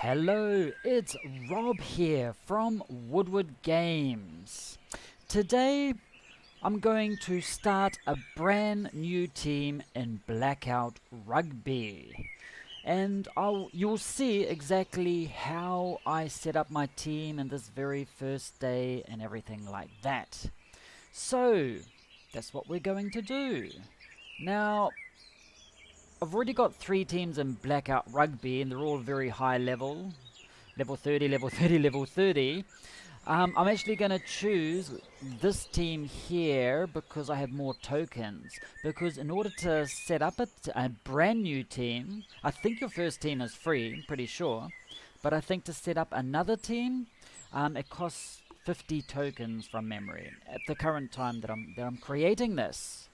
Hello, it's Rob here from Woodward Games. Today I'm going to start a brand new team in Blackout Rugby. And you'll see exactly how I set up my team in this very first day and everything like that. So, that's what we're going to do. Now, I've already got 3 teams in Blackout Rugby and they're all very high level. Level 30, level 30, level 30. I'm actually going to choose this team here because I have more tokens. Because in order to set up a brand new team, I think your first team is free, I'm pretty sure. But I think to set up another team, it costs 50 tokens from memory at the current time that I'm creating this.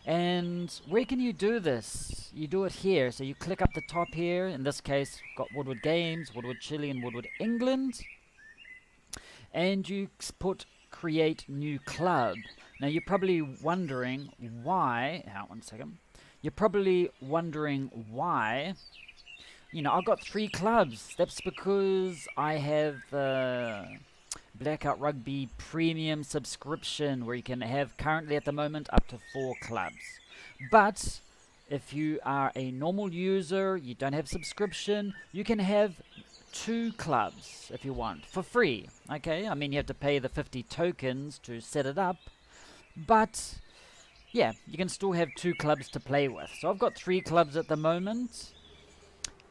And where can you do this? You do it here. So you click up the top here. In this case, got Woodward Games, Woodward Chile, and Woodward England. And you put create new club. Now you're probably wondering why. One second. You're probably wondering why. You know, I've got 3 clubs. That's because I have Blackout Rugby Premium subscription where you can have currently at the moment up to 4 clubs. But if you are a normal user, you don't have subscription, you can have 2 clubs if you want for free. Okay, I mean you have to pay the 50 tokens to set it up, but yeah, you can still have 2 clubs to play with. So I've got 3 clubs at the moment.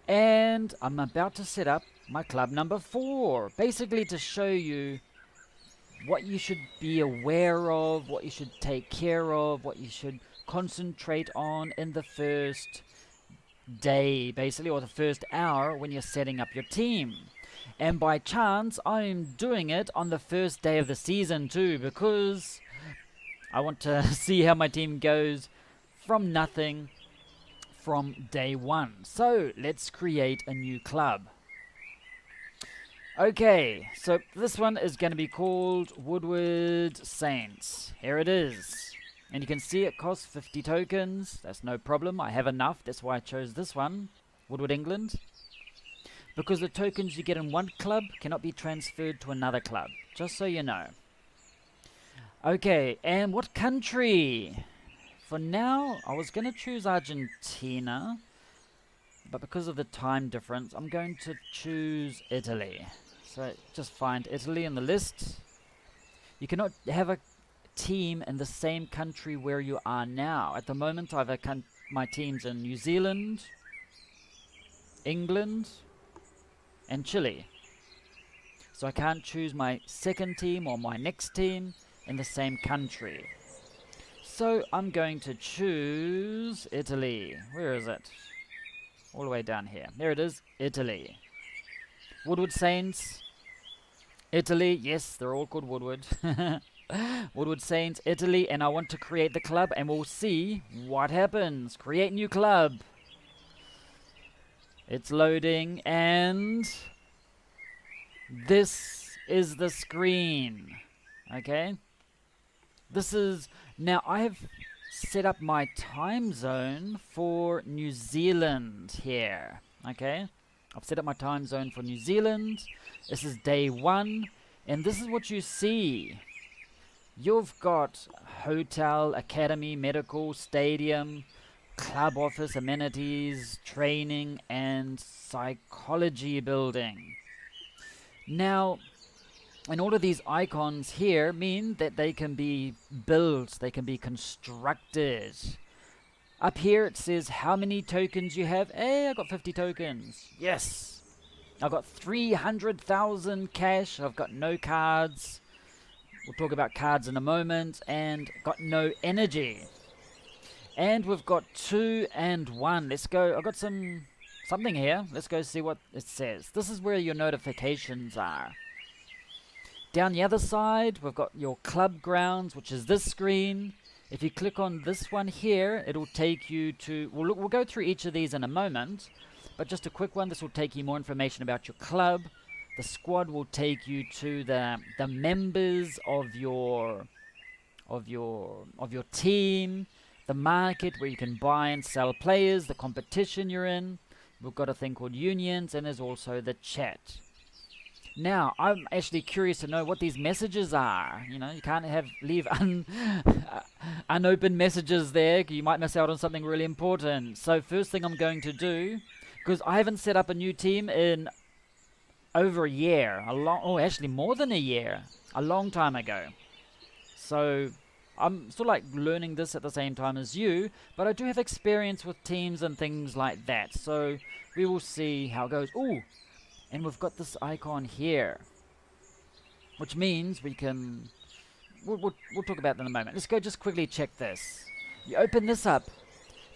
And I'm about to set up my club number 4, basically to show you what you should be aware of, what you should take care of, what you should concentrate on in the first day, basically, or the first hour when you're setting up your team. And by chance, I'm doing it on the first day of the season too, because I want to see how my team goes from nothing from day 1. So let's create a new club. Okay, so this one is going to be called Woodward Saints. Here it is. And you can see it costs 50 tokens. That's no problem. I have enough. That's why I chose this one, Woodward England. Because the tokens you get in one club cannot be transferred to another club. Just so you know. Okay, and what country? For now, I was going to choose Argentina, but because of the time difference, I'm going to choose Italy. So just find Italy in the list. You cannot have a team in the same country where you are now. At the moment, I have my teams in New Zealand, England, and Chile. So I can't choose my second team or my next team in the same country. So I'm going to choose Italy. Where is it? All the way down here. There it is, Italy. Woodward Saints, Italy. Yes, they're all called Woodward. Woodward Saints, Italy. And I want to create the club and we'll see what happens. Create new club. It's loading and this is the screen. Okay. This is, now I have set up my time zone for New Zealand here, okay? I've set up my time zone for New Zealand. This is day 1, and this is what you see. You've got hotel, academy, medical, stadium, club office, amenities, training, and psychology building. Now, and all of these icons here mean that they can be built, they can be constructed. Up here it says how many tokens you have. Hey, I got 50 tokens. Yes. I've got 300,000 cash. I've got no cards. We'll talk about cards in a moment. And got no energy. And we've got 2 and 1. Let's go. I've got something here. Let's go see what it says. This is where your notifications are. Down the other side, we've got your club grounds, which is this screen. If you click on this one here, it'll take you to... We'll go through each of these in a moment, but just a quick one. This will take you more information about your club. The squad will take you to the members of your team, the market where you can buy and sell players, the competition you're in, We've got a thing called unions, and there's also the chat. Now, I'm actually curious to know what these messages are. You know, you can't leave unopened messages there. You might miss out on something really important. So first thing I'm going to do, because I haven't set up a new team in over a year, actually more than a year, a long time ago. So I'm sort of like learning this at the same time as you, but I do have experience with teams and things like that. So we will see how it goes. Ooh! And we've got this icon here, which means we can... We'll talk about that in a moment. Let's go just quickly check this. You open this up.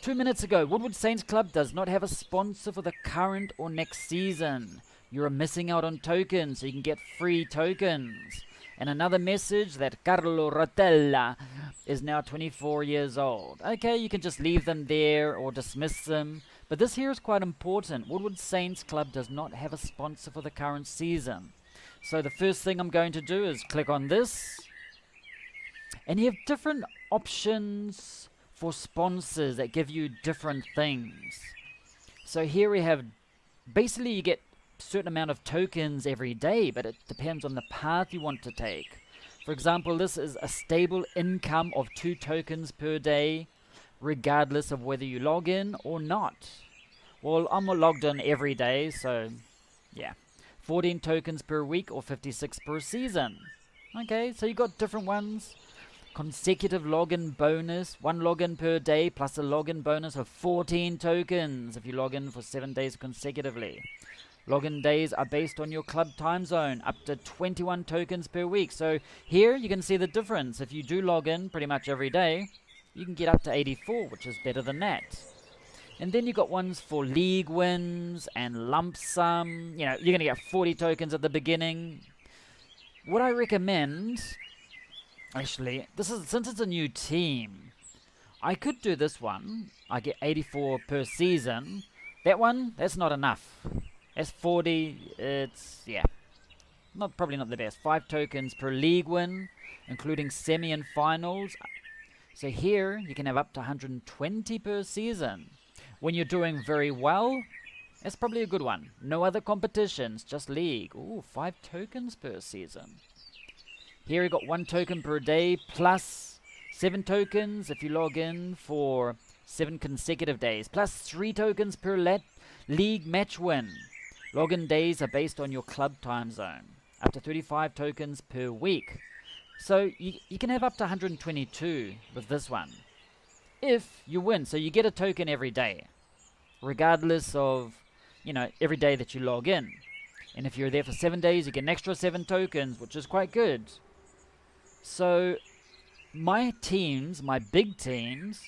2 minutes ago, Woodward Saints Club does not have a sponsor for the current or next season. You're missing out on tokens, so you can get free tokens. And another message that Carlo Rotella is now 24 years old. Okay, you can just leave them there or dismiss them. But this here is quite important. Woodward Saints Club does not have a sponsor for the current season. So the first thing I'm going to do is click on this. And you have different options for sponsors that give you different things. So here we have, basically you get a certain amount of tokens every day, but it depends on the path you want to take. For example, this is a stable income of 2 tokens per day, regardless of whether you log in or not. Well, I'm logged in every day, so yeah. 14 tokens per week or 56 per season. Okay, so you got different ones. Consecutive login bonus, 1 login per day plus a login bonus of 14 tokens if you log in for 7 days consecutively. Login days are based on your club time zone, up to 21 tokens per week. So here you can see the difference. If you do log in pretty much every day, you can get up to 84, which is better than that. And then you got ones for league wins and lump sum. You know, you're going to get 40 tokens at the beginning. What I recommend, actually, since it's a new team, I could do this one. I get 84 per season. That one, that's not enough. That's 40. It's, yeah, probably not the best. 5 tokens per league win, including semi and finals. So here, you can have up to 120 per season. When you're doing very well, that's probably a good one. No other competitions, just league. Ooh, 5 tokens per season. Here you got 1 token per day, plus 7 tokens if you log in for 7 consecutive days, plus 3 tokens per league match win. Login days are based on your club time zone. Up to 35 tokens per week. So you can have up to 122 with this one. If you win, so you get a token every day, regardless of, you know, every day that you log in. And if you're there for 7 days, you get an extra 7 tokens, which is quite good. So my teams, my big teams,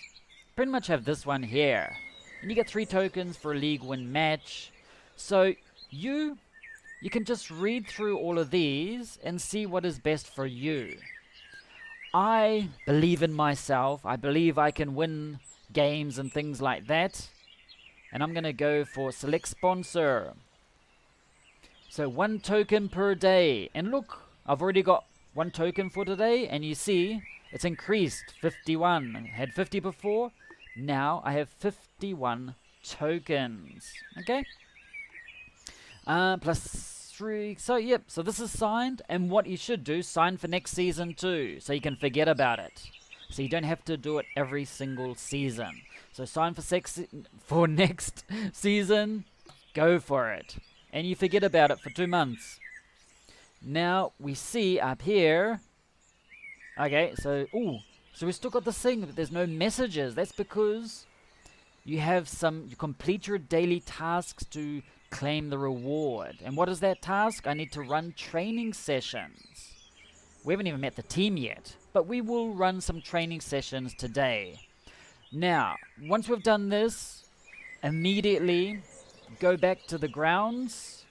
pretty much have this one here. And you get 3 tokens for a league win match. So you can just read through all of these and see what is best for you. I believe in myself. I believe I can win games and things like that. And I'm going to go for select sponsor. So 1 token per day. And look, I've already got 1 token for today. And you see, it's increased 51. I had 50 before. Now I have 51 tokens. Okay? Plus 3. So, yep. So this is signed. And what you should do, sign for next season too. So you can forget about it. So you don't have to do it every single season. So sign for next season. Go for it. And you forget about it for 2 months. Now we see up here. Okay, so we still got this thing, but there's no messages. That's because you complete your daily tasks to claim the reward. And what is that task? I need to run training sessions. We haven't even met the team yet, but we will run some training sessions today. Now, once we've done this, immediately go back to the grounds,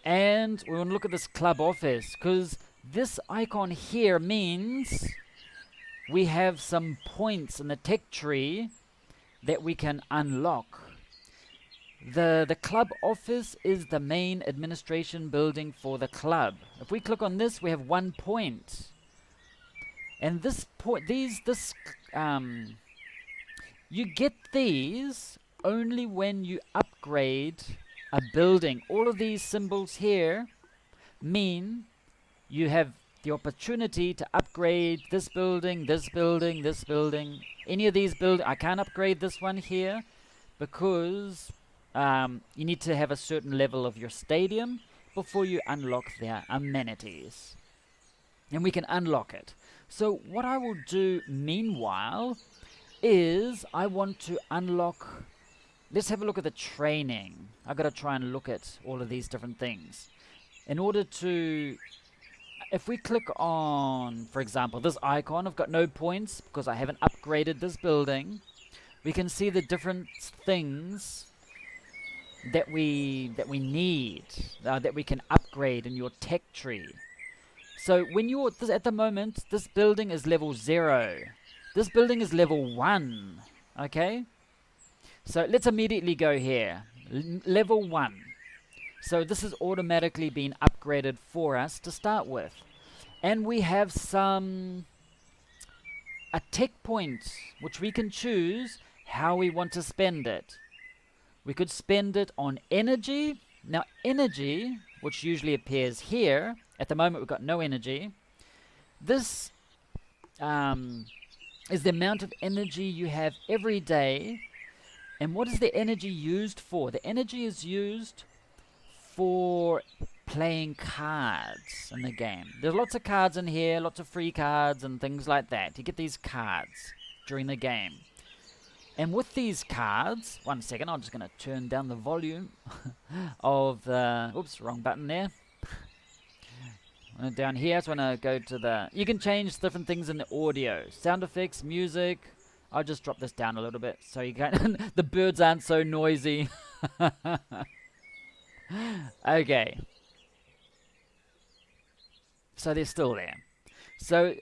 and we want to look at this club office, because this icon here means we have some points in the tech tree that we can unlock. The club office is the main administration building for the club. If we click on this, we have 1 point. And you get these only when you upgrade a building. All of these symbols here mean you have the opportunity to upgrade this building, this building, this building, any of these buildings. I can't upgrade this one here because you need to have a certain level of your stadium before you unlock their amenities. And we can unlock it. So what I will do meanwhile is I want to unlock... Let's have a look at the training. I've got to try and look at all of these different things. In order to... If we click on, for example, this icon, I've got no points because I haven't upgraded this building. We can see the different things that we need, that we can upgrade in your tech tree. So when you're, at the moment, this building is level 0. This building is level 1. Okay? So let's immediately go here. Level 1. So this has automatically been upgraded for us to start with. And we have a tech point, which we can choose how we want to spend it. We could spend it on energy. Now energy, which usually appears here, at the moment we've got no energy. This is the amount of energy you have every day. And what is the energy used for? The energy is used for playing cards in the game. There's lots of cards in here, lots of free cards and things like that. You get these cards during the game. And with these cards, one second, I'm just going to turn down the volume of the, oops, wrong button there. Down here, I just want to go to the, you can change different things in the audio. Sound effects, music. I'll just drop this down a little bit so you can, the birds aren't so noisy. Okay. So they're still there. So,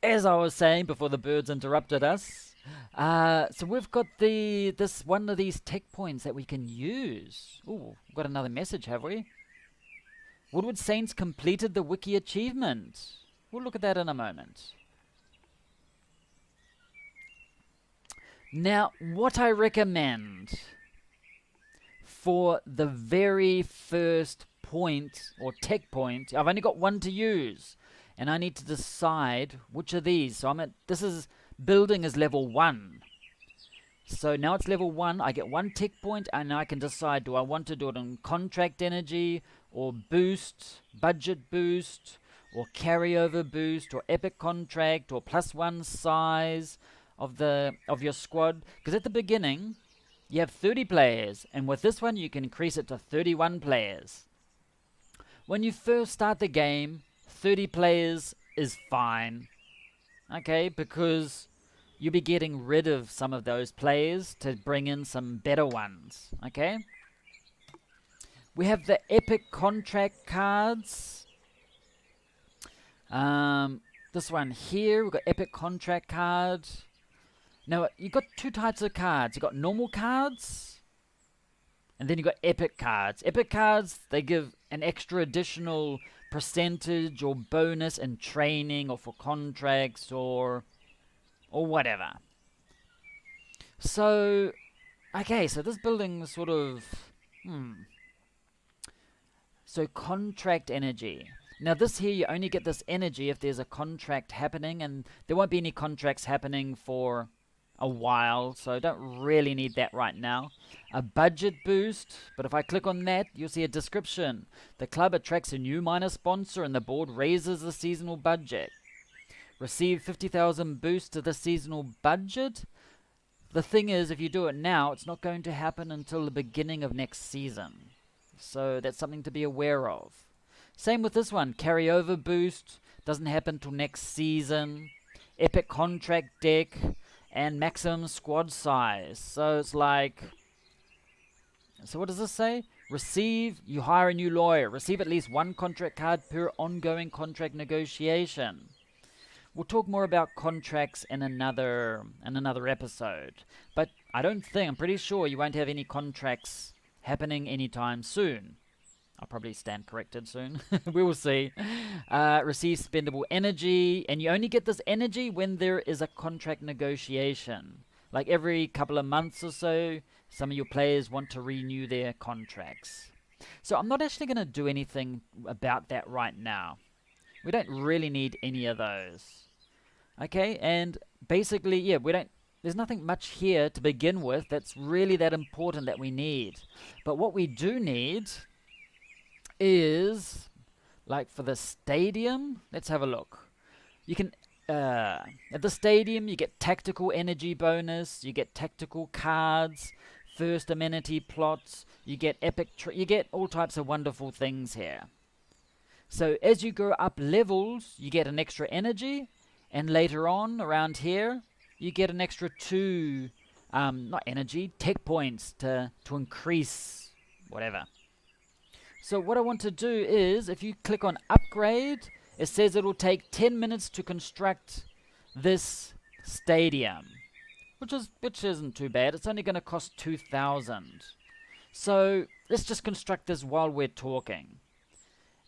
as I was saying before the birds interrupted us, so we've got this one of these tech points that we can use. Ooh, we've got another message, have we? Woodward Saints completed the wiki achievement. We'll look at that in a moment. Now, what I recommend for the very first point, or tech point, I've only got one to use, and I need to decide which of these. So this is, building is level 1. So now it's level 1, I get one tech point, and I can decide, do I want to do it on contract energy, or boost, budget boost, or carryover boost, or epic contract, or +1 size of your squad. Because at the beginning, you have 30 players, and with this one you can increase it to 31 players. When you first start the game, 30 players is fine. Okay, because you'll be getting rid of some of those players to bring in some better ones. Okay? We have the epic contract cards. This one here, we've got epic contract cards. Now, you've got two types of cards. You've got normal cards, and then you've got epic cards. Epic cards, they give an extra additional percentage or bonus in training or for contracts or whatever. So, okay, so this building is sort of, So contract energy. Now this here, you only get this energy if there's a contract happening, and there won't be any contracts happening for a while, so I don't really need that right now. A budget boost, but if I click on that, you'll see a description. The club attracts a new minor sponsor and the board raises the seasonal budget. Receive 50,000 boost to the seasonal budget. The thing is, if you do it now, it's not going to happen until the beginning of next season. So that's something to be aware of. Same with this one, carryover boost, doesn't happen till next season. Epic contract deck, and maximum squad size. So it's like, so what does this say? Receive, you hire a new lawyer. Receive at least one contract card per ongoing contract negotiation. We'll talk more about contracts in another episode. But I'm pretty sure you won't have any contracts happening anytime soon. I'll probably stand corrected soon. We will see. Receive spendable energy. And you only get this energy when there is a contract negotiation. Like every couple of months or so, some of your players want to renew their contracts. So I'm not actually going to do anything about that right now. We don't really need any of those. Okay, and basically, yeah, there's nothing much here to begin with that's really that important that we need. But what we do need is, like for the stadium, let's have a look. You can, at the stadium, you get tactical energy bonus, you get tactical cards, first amenity plots, you get you get all types of wonderful things here. So as you go up levels, you get an extra energy, and later on, around here, you get an extra 2, not energy, tech points to increase whatever. So what I want to do is, if you click on upgrade, it says it'll take 10 minutes to construct this stadium, which isn't too bad. It's only going to cost 2,000. So let's just construct this while we're talking.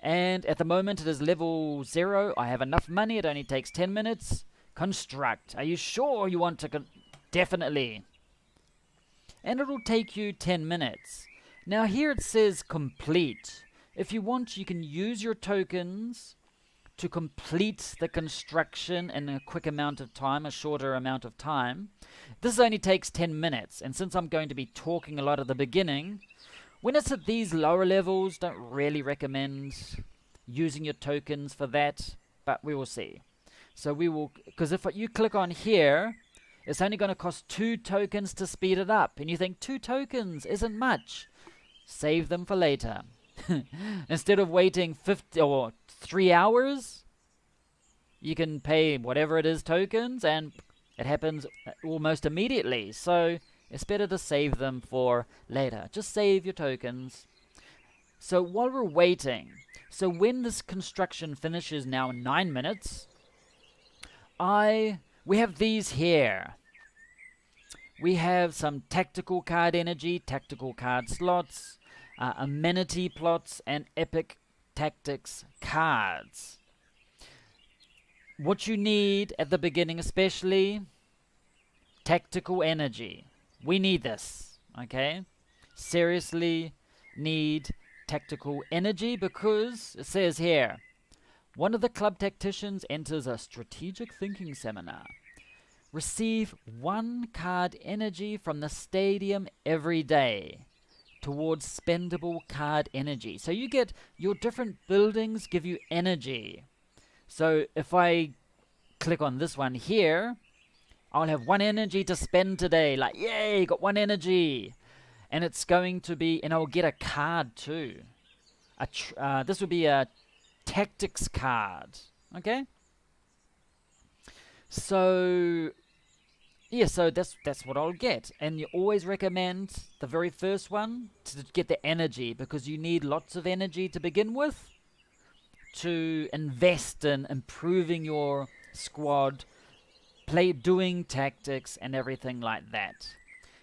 And at the moment it is level 0. I have enough money. It only takes 10 minutes. Construct. Are you sure you want to? Definitely. And it'll take you 10 minutes. Now here it says complete. If you want, you can use your tokens to complete the construction in a quick amount of time, a shorter amount of time. This only takes 10 minutes. And since I'm going to be talking a lot at the beginning, when it's at these lower levels, don't really recommend using your tokens for that, but we will see. So we will, because if you click on here, it's only going to cost 2 tokens to speed it up. And you think 2 tokens isn't much. Save them for later. Instead of waiting 50 or 3 hours, you can pay whatever it is tokens, and it happens almost immediately. So it's better to save them for later. Just save your tokens. So while we're waiting, so when this construction finishes now in 9 minutes, we have these here. We have some tactical card energy, tactical card slots, amenity plots, and epic tactics cards. What you need at the beginning especially, tactical energy. We need this, okay? Seriously need tactical energy, because it says here, one of the club tacticians enters a strategic thinking seminar. Receive 1 card energy from the stadium every day towards spendable card energy. So you get your different buildings give you energy. So if I click on this one here, I'll have 1 energy to spend today. Like, yay, got 1 energy. And it's going to be, and I'll get a card too. This would be a tactics card. Okay? So yeah, so that's what I'll get. And you always recommend the very first one to get the energy, because you need lots of energy to begin with to invest in improving your squad, doing tactics and everything like that.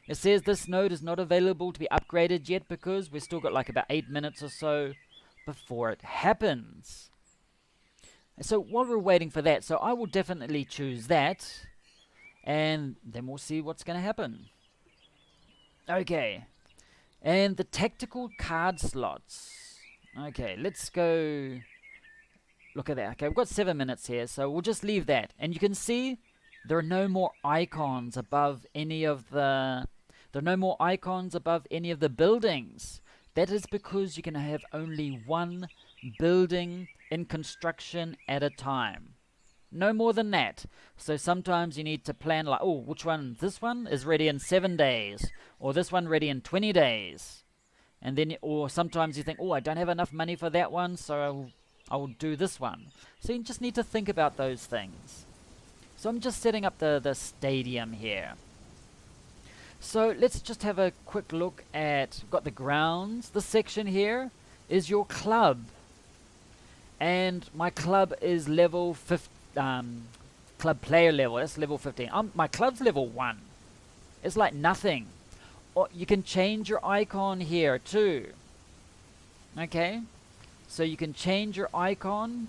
It says this node is not available to be upgraded yet because we've still got like about 8 minutes or so before it happens. So while we're waiting for that, so I will definitely choose that, and then we'll see what's going to happen. Okay, and the tactical card slots. Okay, let's go look at that. Okay, we've got 7 minutes here, so we'll just leave that. And you can see there are no more icons above any of the buildings. That is because you can have only 1 building in construction at a time. No more than that. So sometimes you need to plan like, oh, which one? This one is ready in 7 days, or this one ready in 20 days. And then, or sometimes you think, oh, I don't have enough money for that one, so I will do this one. So you just need to think about those things. So I'm just setting up the stadium here. So let's just have a quick look at, we've got the grounds. This section here is your club. And my club is level 15. Club player level, that's level 15. My club's level 1. It's like nothing. Or you can change your icon here too. Okay, so you can change your icon.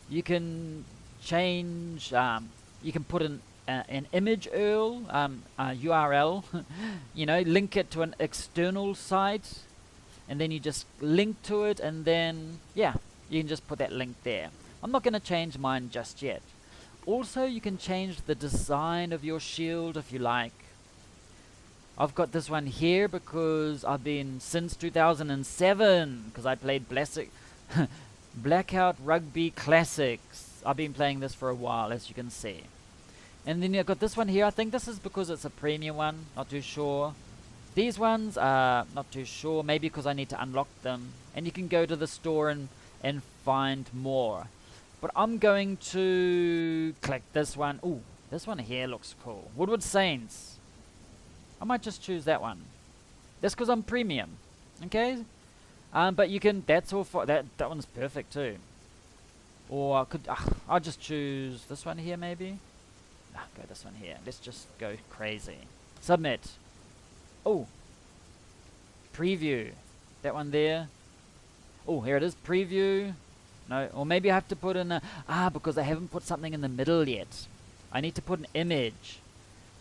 You can change. You can put in an image URL, you know, link it to an external site, and then you just link to it, and then yeah, you can just put that link there. I'm not going to change mine just yet. Also, you can change the design of your shield if you like. I've got this one here because I've been since 2007, because I played Blackout Rugby Classics. I've been playing this for a while, as you can see. And then you've got this one here. I think this is because it's a premium one, not too sure. These ones are not too sure, maybe because I need to unlock them. And you can go to the store and find more. But I'm going to click this one. Ooh, this one here looks cool. Woodward Saints. I might just choose that one. That's because I'm premium. Okay? But you can, that's all for, that one's perfect too. Or I could, I'll just choose this one here maybe. Go this one here. Let's just go crazy. Submit. Oh. Preview. That one there. Oh, here it is. Preview. No, or maybe I have to put in a, because I haven't put something in the middle yet. I need to put an image.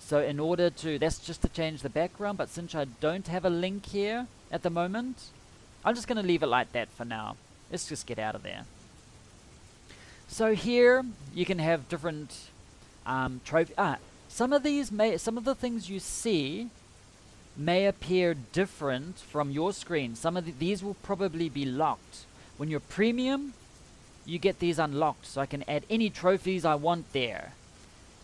So in order to, that's just to change the background, but since I don't have a link here at the moment, I'm just going to leave it like that for now. Let's just get out of there. So here you can have different trophy. Some of the things you see may appear different from your screen. Some of these will probably be locked. When you're premium, you get these unlocked, so I can add any trophies I want there.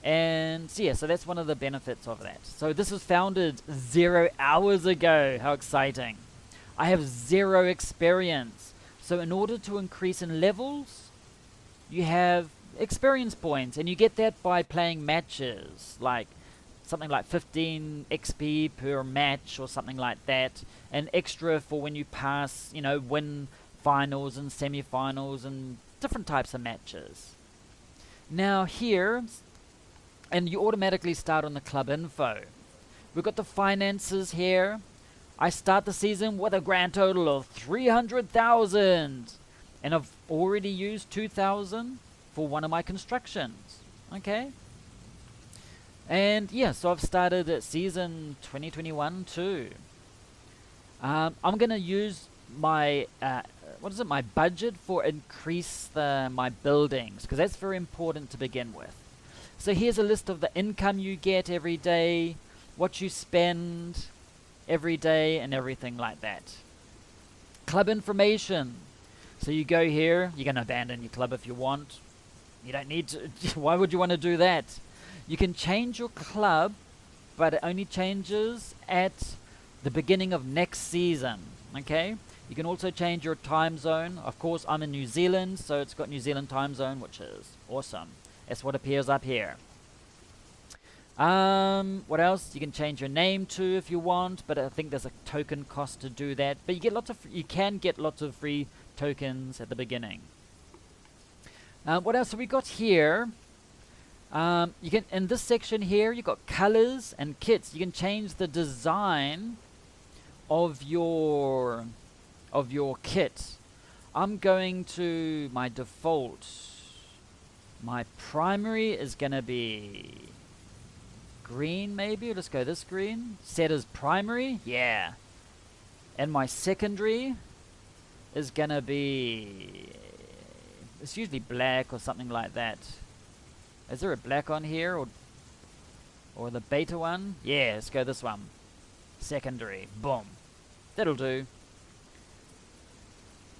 And so yeah, so that's one of the benefits of that. So this was founded 0 hours ago. How exciting. I have 0 experience. So in order to increase in levels, you have experience points, and you get that by playing matches, like something like 15 XP per match or something like that, and extra for when you pass, you know, win finals and semi-finals and different types of matches. Now here, and you automatically start on the club info. We've got the finances here. I start the season with a grand total of 300,000, and I've already used 2,000 for one of my constructions. Okay, and yeah, so I've started at season 2021 too. I'm gonna use my my budget for increase my buildings, because that's very important to begin with. So here's a list of the income you get every day, what you spend every day, and everything like that. Club information. So you go here, you can abandon your club if you want. You don't need to. Why would you want to do that? You can change your club, but it only changes at the beginning of next season. Okay? You can also change your time zone. Of course, I'm in New Zealand, so it's got New Zealand time zone, which is awesome. That's what appears up here. What else? You can change your name too if you want, but I think there's a token cost to do that. But you get you can get lots of free tokens at the beginning. What else have we got here? You can, in this section here, you got colors and kits. You can change the design of your kit. I'm going to my default. My primary is gonna be green, maybe. Let's go this green. Set as primary, yeah. And my secondary is gonna be, it's usually black or something like that. Is there a black on here, or the beta one? Yeah, let's go this one. Secondary, boom. That'll do.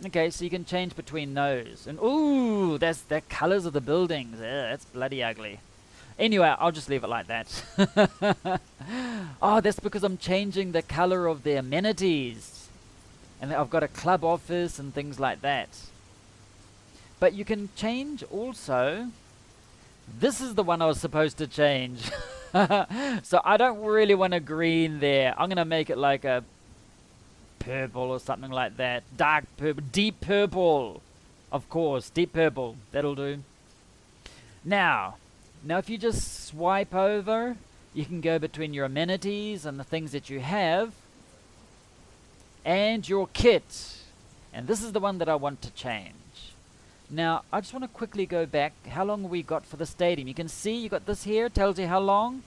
Okay, so you can change between those. And ooh, that's the colors of the buildings. That's bloody ugly. Anyway, I'll just leave it like that. Oh, that's because I'm changing the color of the amenities. And I've got a club office and things like that. But you can change also. This is the one I was supposed to change. So I don't really want a green there. I'm going to make it like a purple or something like that. Dark purple, deep purple. Of course, deep purple. That'll do. Now if you just swipe over, you can go between your amenities and the things that you have and your kit. And this is the one that I want to change. Now, I just want to quickly go back. How long have we got for the stadium? You can see you got this here. Tells you how long.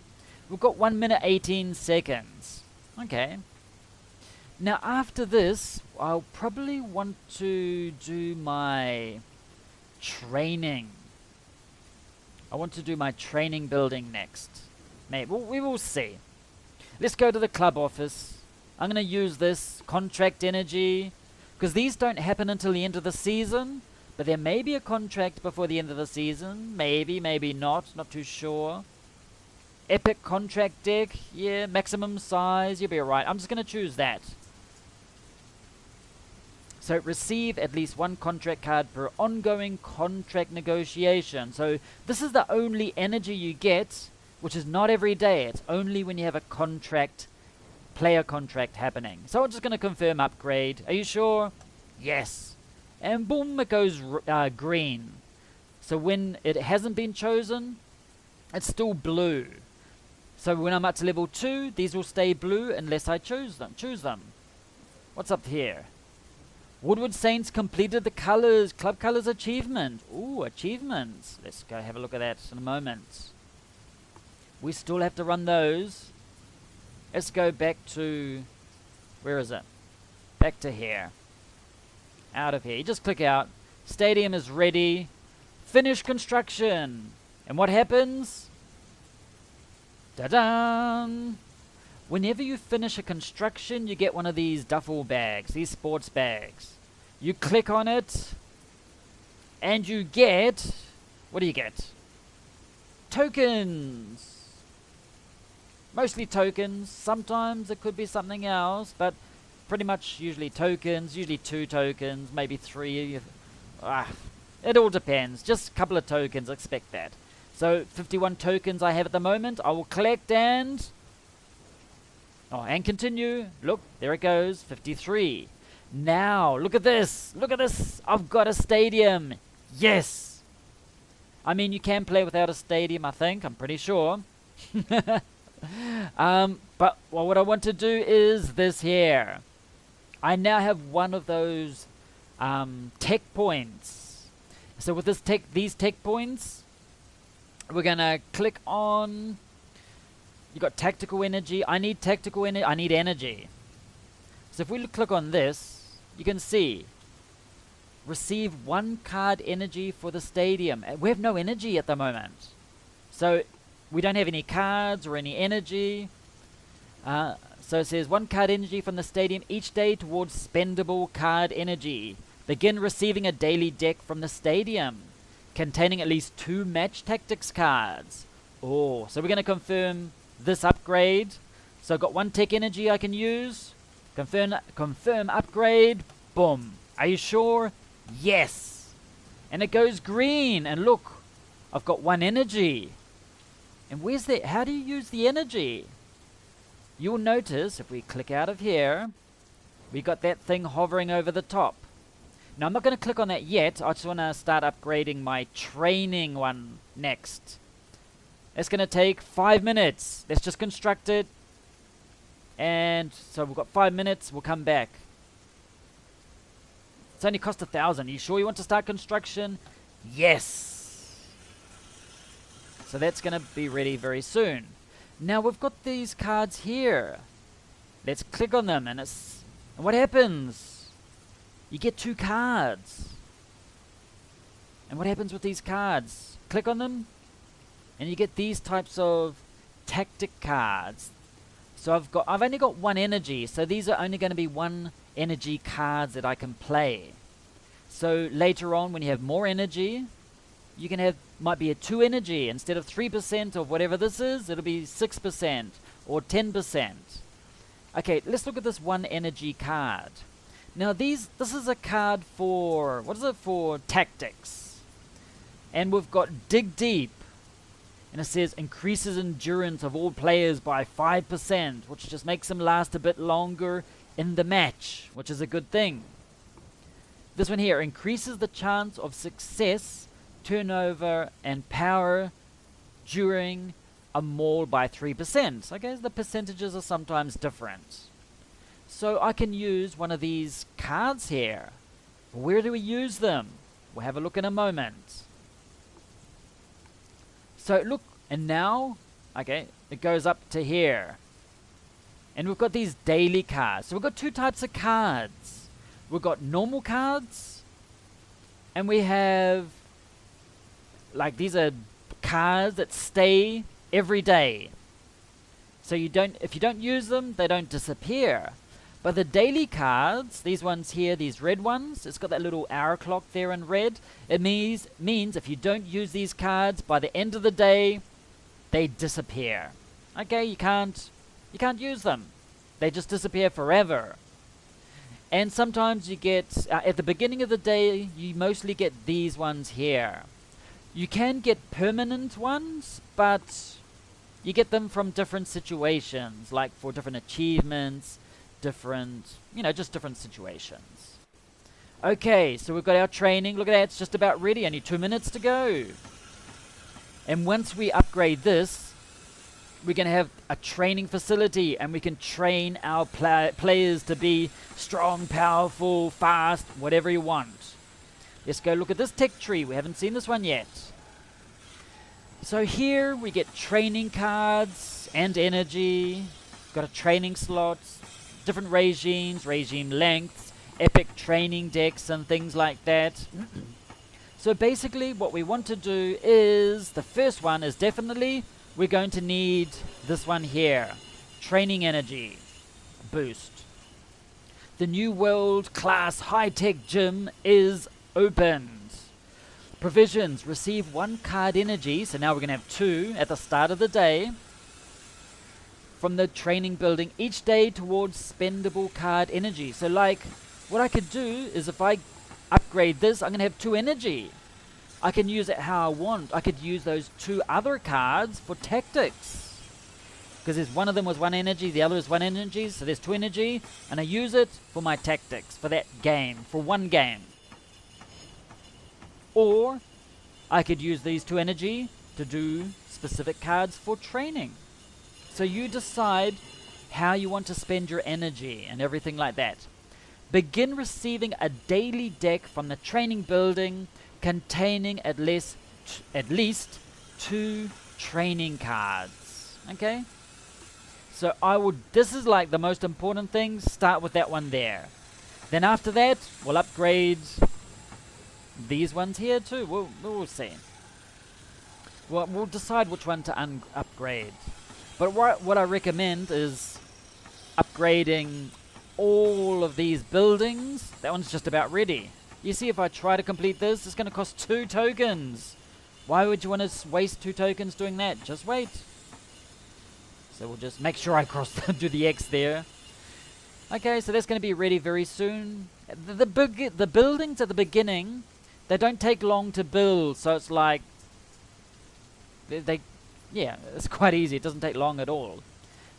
We've got 1 minute 18 seconds. Okay. Now, after this, I'll probably want to do my training. I want to do my training building next. Maybe. We will see. Let's go to the club office. I'm going to use this contract energy, because these don't happen until the end of the season. But there may be a contract before the end of the season. Maybe, maybe not. Not too sure. Epic contract deck. Yeah, maximum size. You'll be alright. I'm just going to choose that. So receive at least 1 contract card per ongoing contract negotiation. So this is the only energy you get, which is not every day. It's only when you have a contract, player contract happening. So I'm just going to confirm upgrade. Are you sure? Yes. And boom, it goes green. So when it hasn't been chosen, it's still blue. So when I'm up to level 2, these will stay blue unless I choose them. What's up here? Woodward Saints completed the colors, club colors achievement. Ooh, achievements. Let's go have a look at that in a moment. We still have to run those. Let's go back to, where is it? Back to here. Out of here. You just click out. Stadium is ready. Finish construction. And what happens? Ta-da! Whenever you finish a construction, you get one of these duffel bags, these sports bags. You click on it, and you get, what do you get? Tokens. Mostly tokens. Sometimes it could be something else, but pretty much usually tokens, usually 2 tokens, maybe 3. It all depends. Just a couple of tokens, expect that. So 51 tokens I have at the moment. I will collect and continue. Look, there it goes. 53. Now, look at this. Look at this. I've got a stadium. Yes. I mean, you can play without a stadium, I think. I'm pretty sure. But what I want to do is this here. I now have one of those tech points. So with these tech points, we're gonna click on. You got tactical energy. I need tactical energy. I need energy. So if we click on this, you can see receive 1 card energy for the stadium. We have no energy at the moment, so we don't have any cards or any energy. So it says 1 card energy from the stadium each day towards spendable card energy. Begin receiving a daily deck from the stadium containing at least 2 match tactics cards. Oh, so we're going to confirm this upgrade. So I've got 1 tech energy I can use. Confirm upgrade. Boom. Are you sure? Yes. And it goes green. And look, I've got 1 energy. And where's that? How do you use the energy? You'll notice if we click out of here, we got that thing hovering over the top. Now I'm not going to click on that yet. I just want to start upgrading my training one next. It's going to take 5 minutes. Let's just construct it. And so we've got 5 minutes. We'll come back. It's only cost 1,000. Are you sure you want to start construction? Yes. So that's going to be ready very soon. Now we've got these cards here. Let's click on them, and what happens? You get 2 cards. And what happens with these cards? Click on them, and you get these types of tactic cards. So I've only got 1 energy, so these are only going to be 1 energy cards that I can play. So later on, when you have more energy, you can have, might be a 2 energy. Instead of 3% of whatever this is, it'll be 6% or 10%. Okay, let's look at this 1 energy card. Now this is a card for, what is it for? Tactics. And we've got Dig Deep. And it says increases endurance of all players by 5%, which just makes them last a bit longer in the match, which is a good thing. This one here increases the chance of success, turnover, and power during a maul by 3%. Okay, the percentages are sometimes different. So I can use one of these cards here. Where do we use them? We'll have a look in a moment. So look, and now, okay, it goes up to here. And we've got these daily cards. So we've got two types of cards. We've got normal cards, and we have, like, these are cards that stay every day. So if you don't use them, they don't disappear. But the daily cards, these ones here, these red ones, it's got that little hour clock there in red. It means if you don't use these cards, by the end of the day, they disappear. Okay, you can't use them. They just disappear forever. And sometimes you get, at the beginning of the day, you mostly get these ones here. You can get permanent ones, but you get them from different situations, like for different achievements, different, just different situations. Okay, so we've got our training. Look at that, it's just about ready. Only 2 minutes to go. And once we upgrade this, we're going to have a training facility, and we can train our players to be strong, powerful, fast, whatever you want. Let's go look at this tech tree. We haven't seen this one yet. So here we get training cards and energy. Got a training slots, different regimes, regime lengths, epic training decks and things like that. So basically what we want to do is, the first one is definitely, we're going to need this one here. Training energy boost. The new world-class high-tech gym is opened. Provisions, receive 1 card energy, so now we're going to have 2 at the start of the day, from the training building each day towards spendable card energy. So like, what I could do is, if I upgrade this, I'm going to have 2 energy. I can use it how I want. I could use those 2 other cards for tactics, because there's one of them was 1 energy, the other is 1 energy, so there's 2 energy, and I use it for my tactics, for that game, for 1 game. Or I could use these 2 energy to do specific cards for training. So you decide how you want to spend your energy and everything like that. Begin receiving a daily deck from the training building containing at least 2 training cards. Okay? So this is like the most important thing. Start with that one there. Then after that, we'll upgrade these ones here too. We'll see. We'll decide which one to upgrade. But what I recommend is upgrading all of these buildings. That one's just about ready. You see, if I try to complete this, it's going to cost 2 tokens. Why would you want to waste 2 tokens doing that? Just wait. So we'll just make sure I do the X there. Okay, so that's going to be ready very soon. The buildings at the beginning, they don't take long to build, so it's like yeah, it's quite easy. It doesn't take long at all.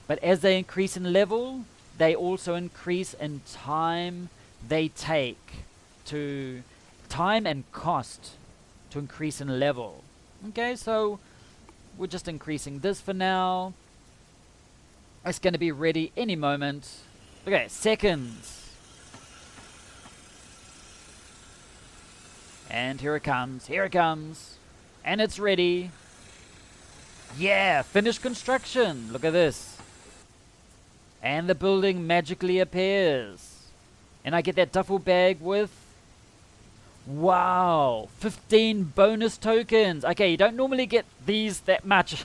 But as they increase in level, they also increase in time they take to time and cost to increase in level. Okay, so we're just increasing this for now. It's going to be ready any moment. Okay, seconds. And here it comes. Here it comes. And it's ready. Yeah, finished construction. Look at this. And the building magically appears. And I get that duffel bag with, wow, 15 bonus tokens. Okay, you don't normally get these that much.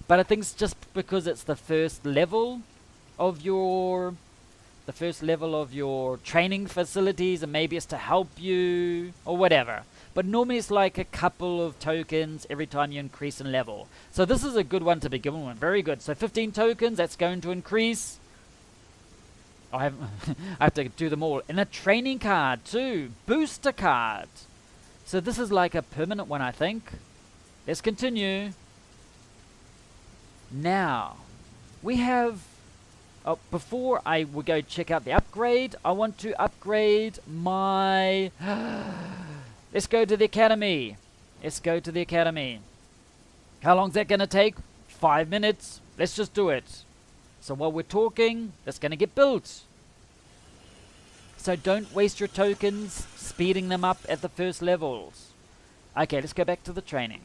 But I think it's just because it's the first level of your training facilities, and maybe it's to help you or whatever. But normally it's like a couple of tokens every time you increase in level. So this is a good one to be given one. Very good. So 15 tokens, that's going to increase. I have to do them all. And a training card too. Booster card. So this is like a permanent one, I think. Let's continue. Now, we have... Oh, before I will go check out the upgrade, I want to upgrade my... Let's go to the academy. Let's go to the academy. How long is that going to take? 5 minutes. Let's just do it. So while we're talking, that's going to get built. So don't waste your tokens speeding them up at the first levels. Okay, let's go back to the training.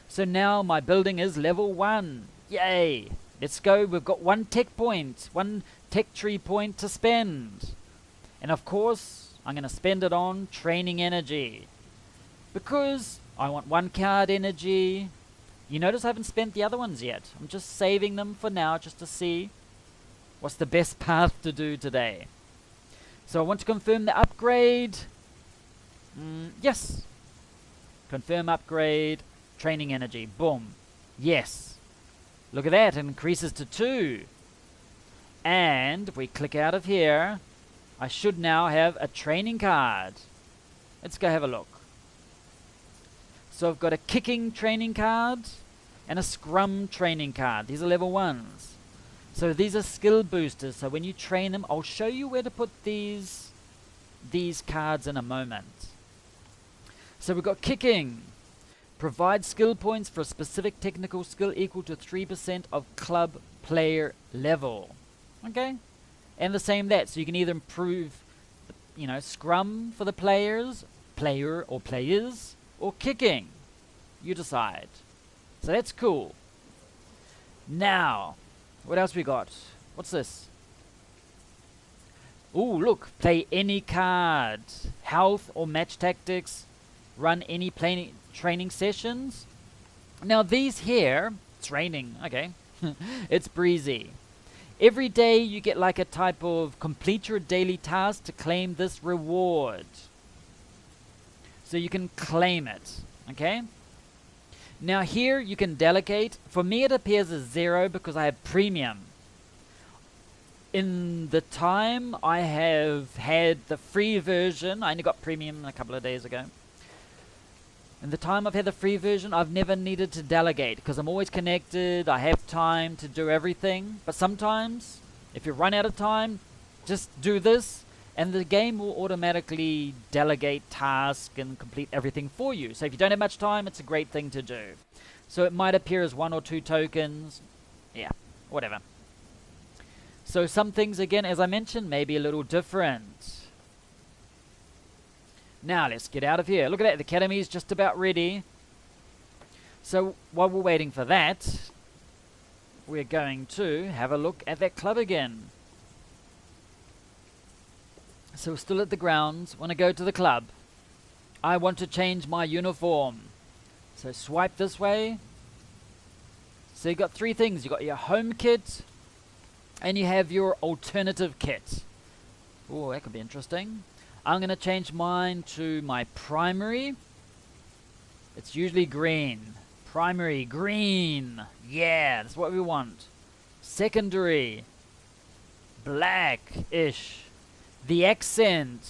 So now my building is level 1. Yay! Let's go. We've got 1 tech point, 1 tech tree point to spend. And of course, I'm going to spend it on training energy. Because I want 1 card energy. You notice I haven't spent the other ones yet. I'm just saving them for now just to see what's the best path to do today. So I want to confirm the upgrade. Yes. Confirm upgrade. Training energy. Boom. Yes. Look at that. It increases to 2. And if we click out of here, I should now have a training card. Let's go have a look. So I've got a kicking training card and a scrum training card. These are level 1s. So these are skill boosters. So when you train them, I'll show you where to put these cards in a moment. So we've got kicking. Provide skill points for a specific technical skill equal to 3% of club player level. Okay? And the same that. So you can either improve, scrum for the players, or kicking. You decide. So that's cool. Now, what else we got? What's this? Ooh, look. Play any card. Health or match tactics. Run any training sessions. Now these here, training, okay. It's breezy. Every day you get like a type of complete your daily task to claim this reward. So you can claim it, okay? Now here you can delegate. For me it appears as 0 because I have premium. In the time I have had the free version, I only got premium a couple of days ago. In the time I've had the free version, I've never needed to delegate because I'm always connected, I have time to do everything. But sometimes, if you run out of time, just do this and the game will automatically delegate tasks and complete everything for you. So if you don't have much time, it's a great thing to do. So it might appear as 1 or 2 tokens. Yeah, whatever. So some things, again, as I mentioned, may be a little different. Now let's get out of here. Look at that, the academy is just about ready. So while we're waiting for that, we're going to have a look at that club again. So we're still at the grounds. Want to go to the club. I want to change my uniform. So swipe this way. So you got 3 things. You got your home kit and you have your alternative kit. Oh, that could be interesting. I'm going to change mine to my primary. It's usually green. Primary, green. Yeah, that's what we want. Secondary, black-ish. The accent.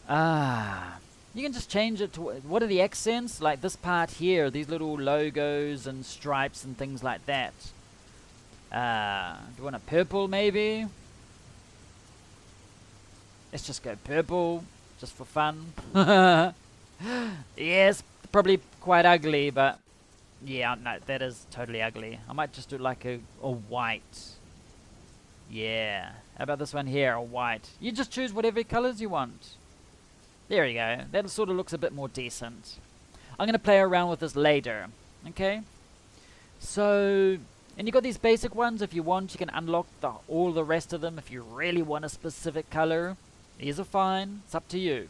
You can just change it to, what are the accents? Like this part here, these little logos and stripes and things like that. Do you want a purple maybe? Let's just go purple, just for fun. Yes, probably quite ugly, but yeah, no, that is totally ugly. I might just do like a white. Yeah, how about this one here, a white? You just choose whatever colors you want. There you go, that sort of looks a bit more decent. I'm going to play around with this later, okay? So, and you got these basic ones. If you want, you can unlock all the rest of them if you really want a specific color. These are fine. It's up to you.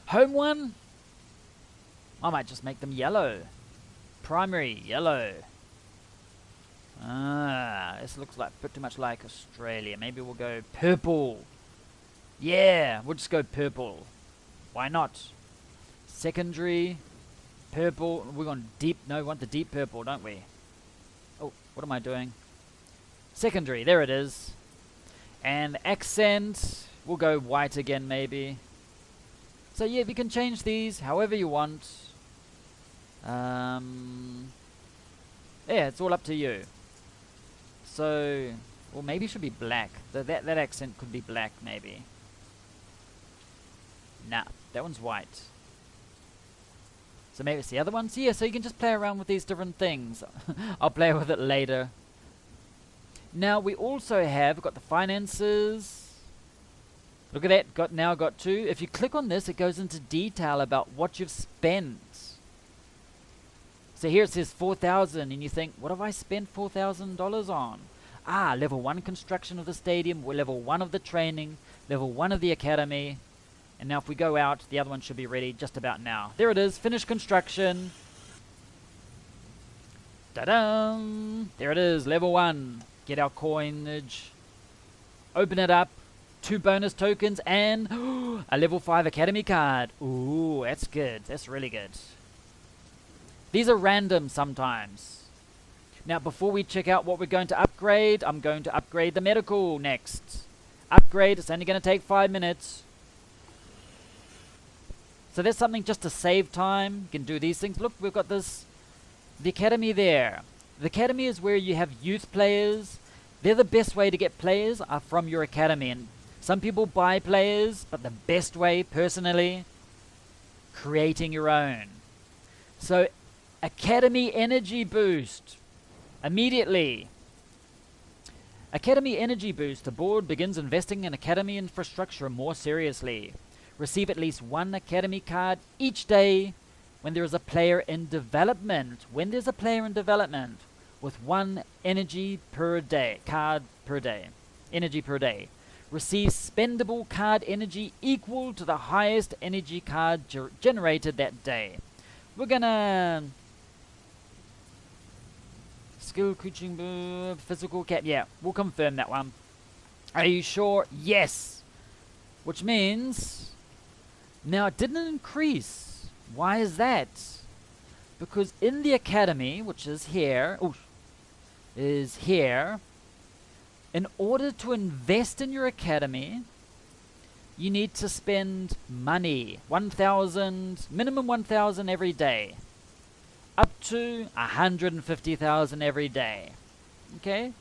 Home one, I might just make them yellow. Primary, yellow. This looks like pretty much like Australia. Maybe we'll go purple. Yeah, we'll just go purple. Why not? Secondary, purple. We're going deep. No, we want the deep purple, don't we? Oh, what am I doing? Secondary, there it is. And accent, we'll go white again maybe. So yeah, you can change these however you want. Yeah, it's all up to you. So, or maybe it should be black. That accent could be black maybe. Nah, that one's white. So maybe it's the other ones. Yeah, so you can just play around with these different things. I'll play with it later. Now we also have got the finances. Look at that, now got 2. If you click on this, it goes into detail about what you've spent. So here it says 4,000, and you think, what have I spent $4,000 on? Level 1 construction of the stadium, level 1 of the training, level 1 of the academy. And now if we go out, the other one should be ready just about now. There it is, finished construction. Ta-da! There it is, level 1. Get our coinage. Open it up. 2 bonus tokens and a level 5 academy card. Ooh, that's good. That's really good. These are random sometimes. Now, before we check out what we're going to upgrade, I'm going to upgrade the medical next. Upgrade, it's only going to take 5 minutes. So there's something just to save time. You can do these things. Look, we've got this, the academy there. The academy is where you have youth players. They're the best way to get players are from your academy. And some people buy players, but the best way, personally, creating your own. So, Academy Energy Boost. Immediately. Academy Energy Boost. The board begins investing in academy infrastructure more seriously. Receive at least 1 academy card each day when there is a player in development. When there's a player in development, with 1 energy per day. Card per day. Energy per day. Receive spendable card energy equal to the highest energy card generated that day. We're gonna skill coaching physical cap. Yeah, we'll confirm that one. Are you sure? Yes. Which means now it didn't increase. Why is that? Because in the academy, which is here, in order to invest in your academy, you need to spend money. 1,000, minimum 1,000 every day. Up to 150,000 every day. Okay?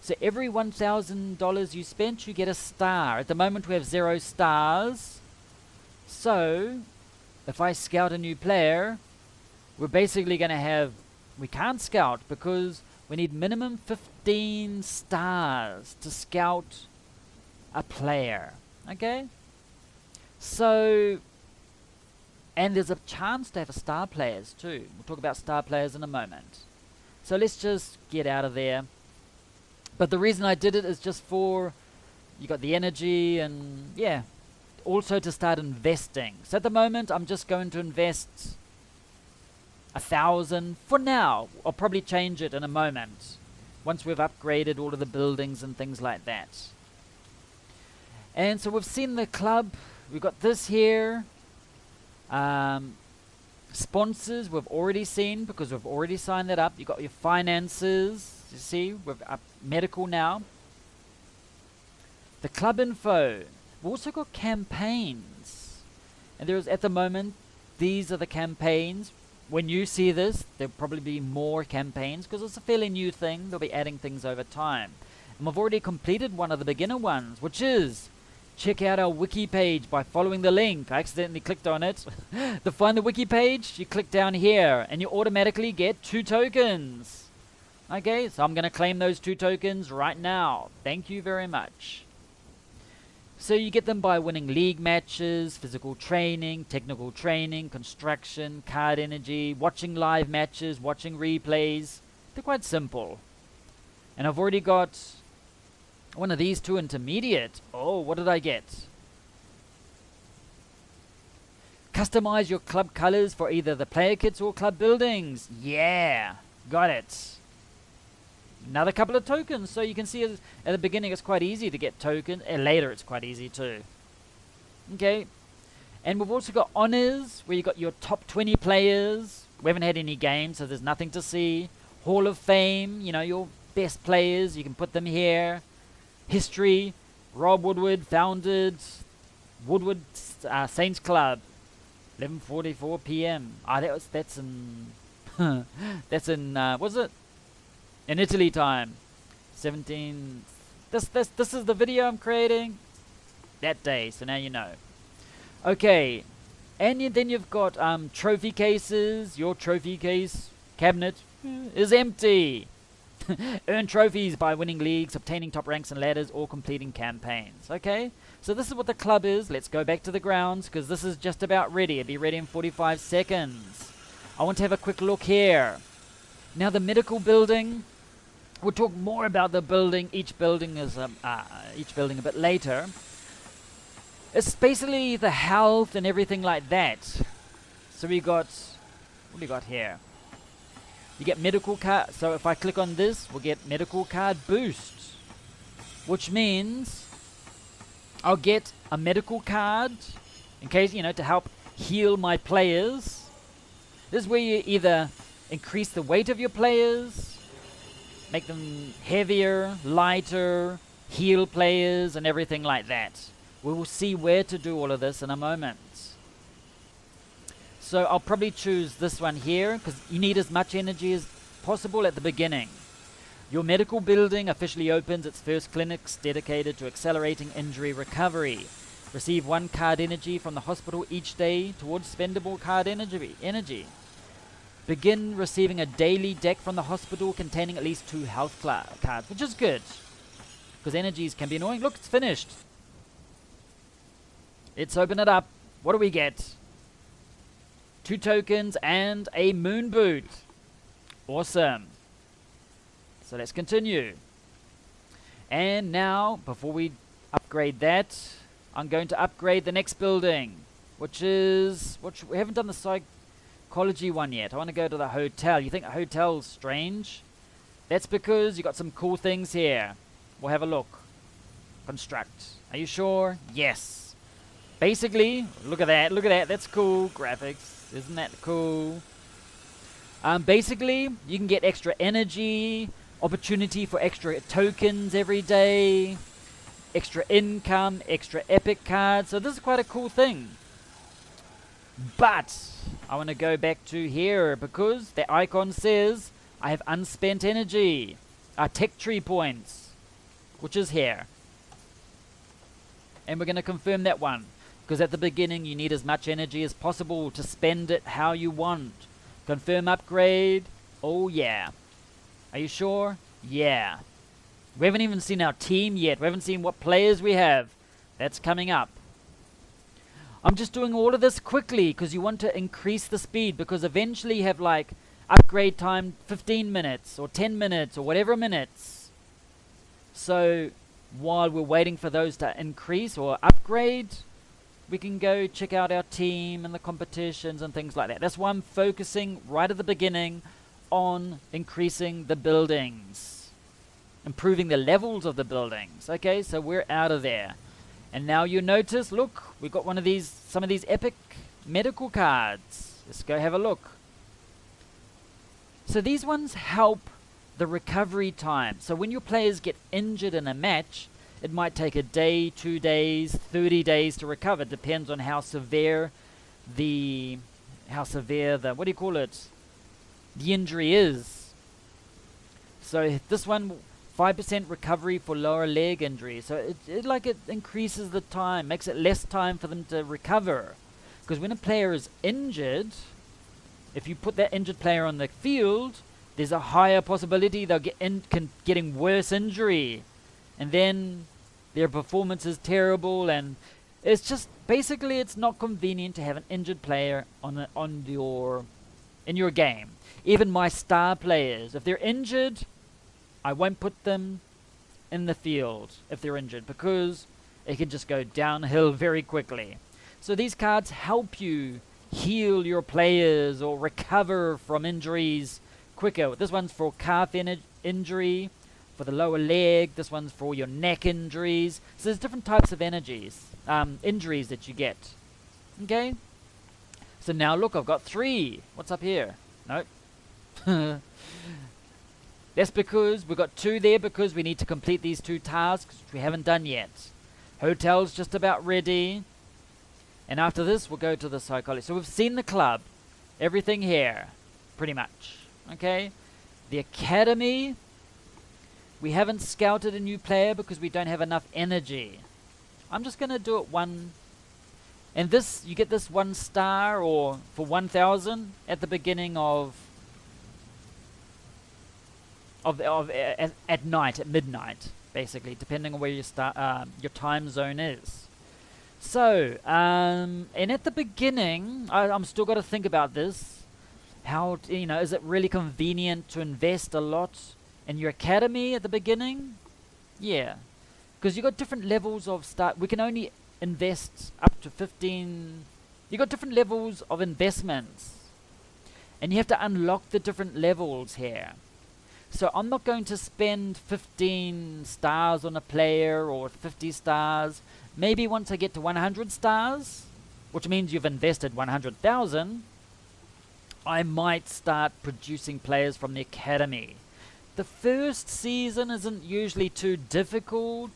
So every $1,000 you spent, you get a star. At the moment we have 0 stars. So, if I scout a new player, we're basically going to have, we can't scout because we need minimum 15 stars to scout a player. Okay? So, and there's a chance to have a star players too. We'll talk about star players in a moment. So let's just get out of there. But the reason I did it is just for, you got the energy and yeah, also to start investing. So at the moment I'm just going to invest 1,000 for now. I'll probably change it in a moment once we've upgraded all of the buildings and things like that. And so we've seen the club. We've got this here. Sponsors we've already seen because we've already signed that up. You've got your finances. You see, we've up medical now. The club info. We've also got campaigns. And there's at the moment, these are the campaigns. When you see this, there'll probably be more campaigns because it's a fairly new thing. They'll be adding things over time. And we've already completed one of the beginner ones, which is check out our wiki page by following the link. I accidentally clicked on it. To find the wiki page, you click down here and you automatically get 2 tokens. Okay, so I'm going to claim those 2 tokens right now. Thank you very much. So you get them by winning league matches, physical training, technical training, construction, card energy, watching live matches, watching replays. They're quite simple. And I've already got one of these 2 intermediate. Oh, what did I get? Customize your club colors for either the player kits or club buildings. Yeah, got it. Another couple of tokens. So you can see at the beginning it's quite easy to get tokens. And later it's quite easy too. Okay. And we've also got honors where you got your top 20 players. We haven't had any games, so there's nothing to see. Hall of Fame, you know, your best players. You can put them here. History, Rob Woodward founded Woodward Saints Club, 11:44 p.m. That's in that's in was it in Italy time? 17. This is the video I'm creating that day. So now you know. Okay, and then you've got trophy cases. Your trophy case cabinet is empty. Earn trophies by winning leagues, obtaining top ranks and ladders, or completing campaigns. Okay, so this is what the club is. Let's go back to the grounds because this is just about ready. It'll be ready in 45 seconds. I want to have a quick look here. Now the medical building, we'll talk more about the building. Each building a bit later. It's basically the health and everything like that. So we got, what do we got here? You get medical card. So if I click on this, we'll get medical card boost, which means I'll get a medical card in case, to help heal my players. This is where you either increase the weight of your players, make them heavier, lighter, heal players, and everything like that. We will see where to do all of this in a moment. So I'll probably choose this one here because you need as much energy as possible at the beginning. Your medical building officially opens its first clinics dedicated to accelerating injury recovery. Receive 1 card energy from the hospital each day towards spendable card energy. Begin receiving a daily deck from the hospital containing at least 2 health cards, which is good because energies can be annoying. Look, it's finished. Let's open it up. What do we get? 2 tokens and a moon boot. Awesome. So let's continue. And now, before we upgrade that, I'm going to upgrade the next building, which we haven't done the psychology one yet. I want to go to the hotel. You think a hotel's strange? That's because you got some cool things here. We'll have a look. Construct. Are you sure? Yes. Basically, look at that, that's cool, graphics, isn't that cool? Basically, you can get extra energy, opportunity for extra tokens every day, extra income, extra epic cards, so this is quite a cool thing. But, I want to go back to here, because the icon says, I have unspent energy, tech tree points, which is here. And we're going to confirm that one. Because at the beginning you need as much energy as possible to spend it how you want. Confirm upgrade. Oh yeah. Are you sure? Yeah. We haven't even seen our team yet. We haven't seen what players we have. That's coming up. I'm just doing all of this quickly because you want to increase the speed, because eventually you have like upgrade time 15 minutes or 10 minutes or whatever minutes. So while we're waiting for those to increase or upgrade, we can go check out our team and the competitions and things like that. That's why I'm focusing right at the beginning on increasing the buildings, improving the levels of the buildings. Okay, so we're out of there. And now you notice, look, we've got some of these epic medical cards. Let's go have a look. So these ones help the recovery time. So when your players get injured in a match, it might take a day, 2 days, 30 days to recover. Depends on how severe the what do you call it? The injury is. So this one, 5% recovery for lower leg injury. So it increases the time, makes it less time for them to recover. Because when a player is injured, if you put that injured player on the field, there's a higher possibility they'll getting worse injury, and then their performance is terrible, and it's just basically it's not convenient to have an injured player in your game. Even my star players, if they're injured, I won't put them in the field if they're injured, because it can just go downhill very quickly. So these cards help you heal your players or recover from injuries quicker. This one's for calf injury, for the lower leg. This one's for your neck injuries. So there's different types of injuries that you get. Okay? So now look, I've got 3. What's up here? Nope. That's because we've got 2 there because we need to complete these 2 tasks which we haven't done yet. Hotel's just about ready. And after this, we'll go to the psychology. So we've seen the club. Everything here. Pretty much. Okay? The academy. We haven't scouted a new player because we don't have enough energy. I'm just going to do it one. And this, you get this 1 star or for 1,000 at the beginning of at night, at midnight, basically, depending on where you start, your time zone is. So, and at the beginning, I'm still got to think about this. How, is it really convenient to invest a lot in your academy at the beginning? Yeah, because you got different levels of start. We can only invest up to 15. You got different levels of investments, and you have to unlock the different levels here. So I'm not going to spend 15 stars on a player or 50 stars. Maybe once I get to 100 stars, which means you've invested 100,000, I might start producing players from the academy. The first season isn't usually too difficult.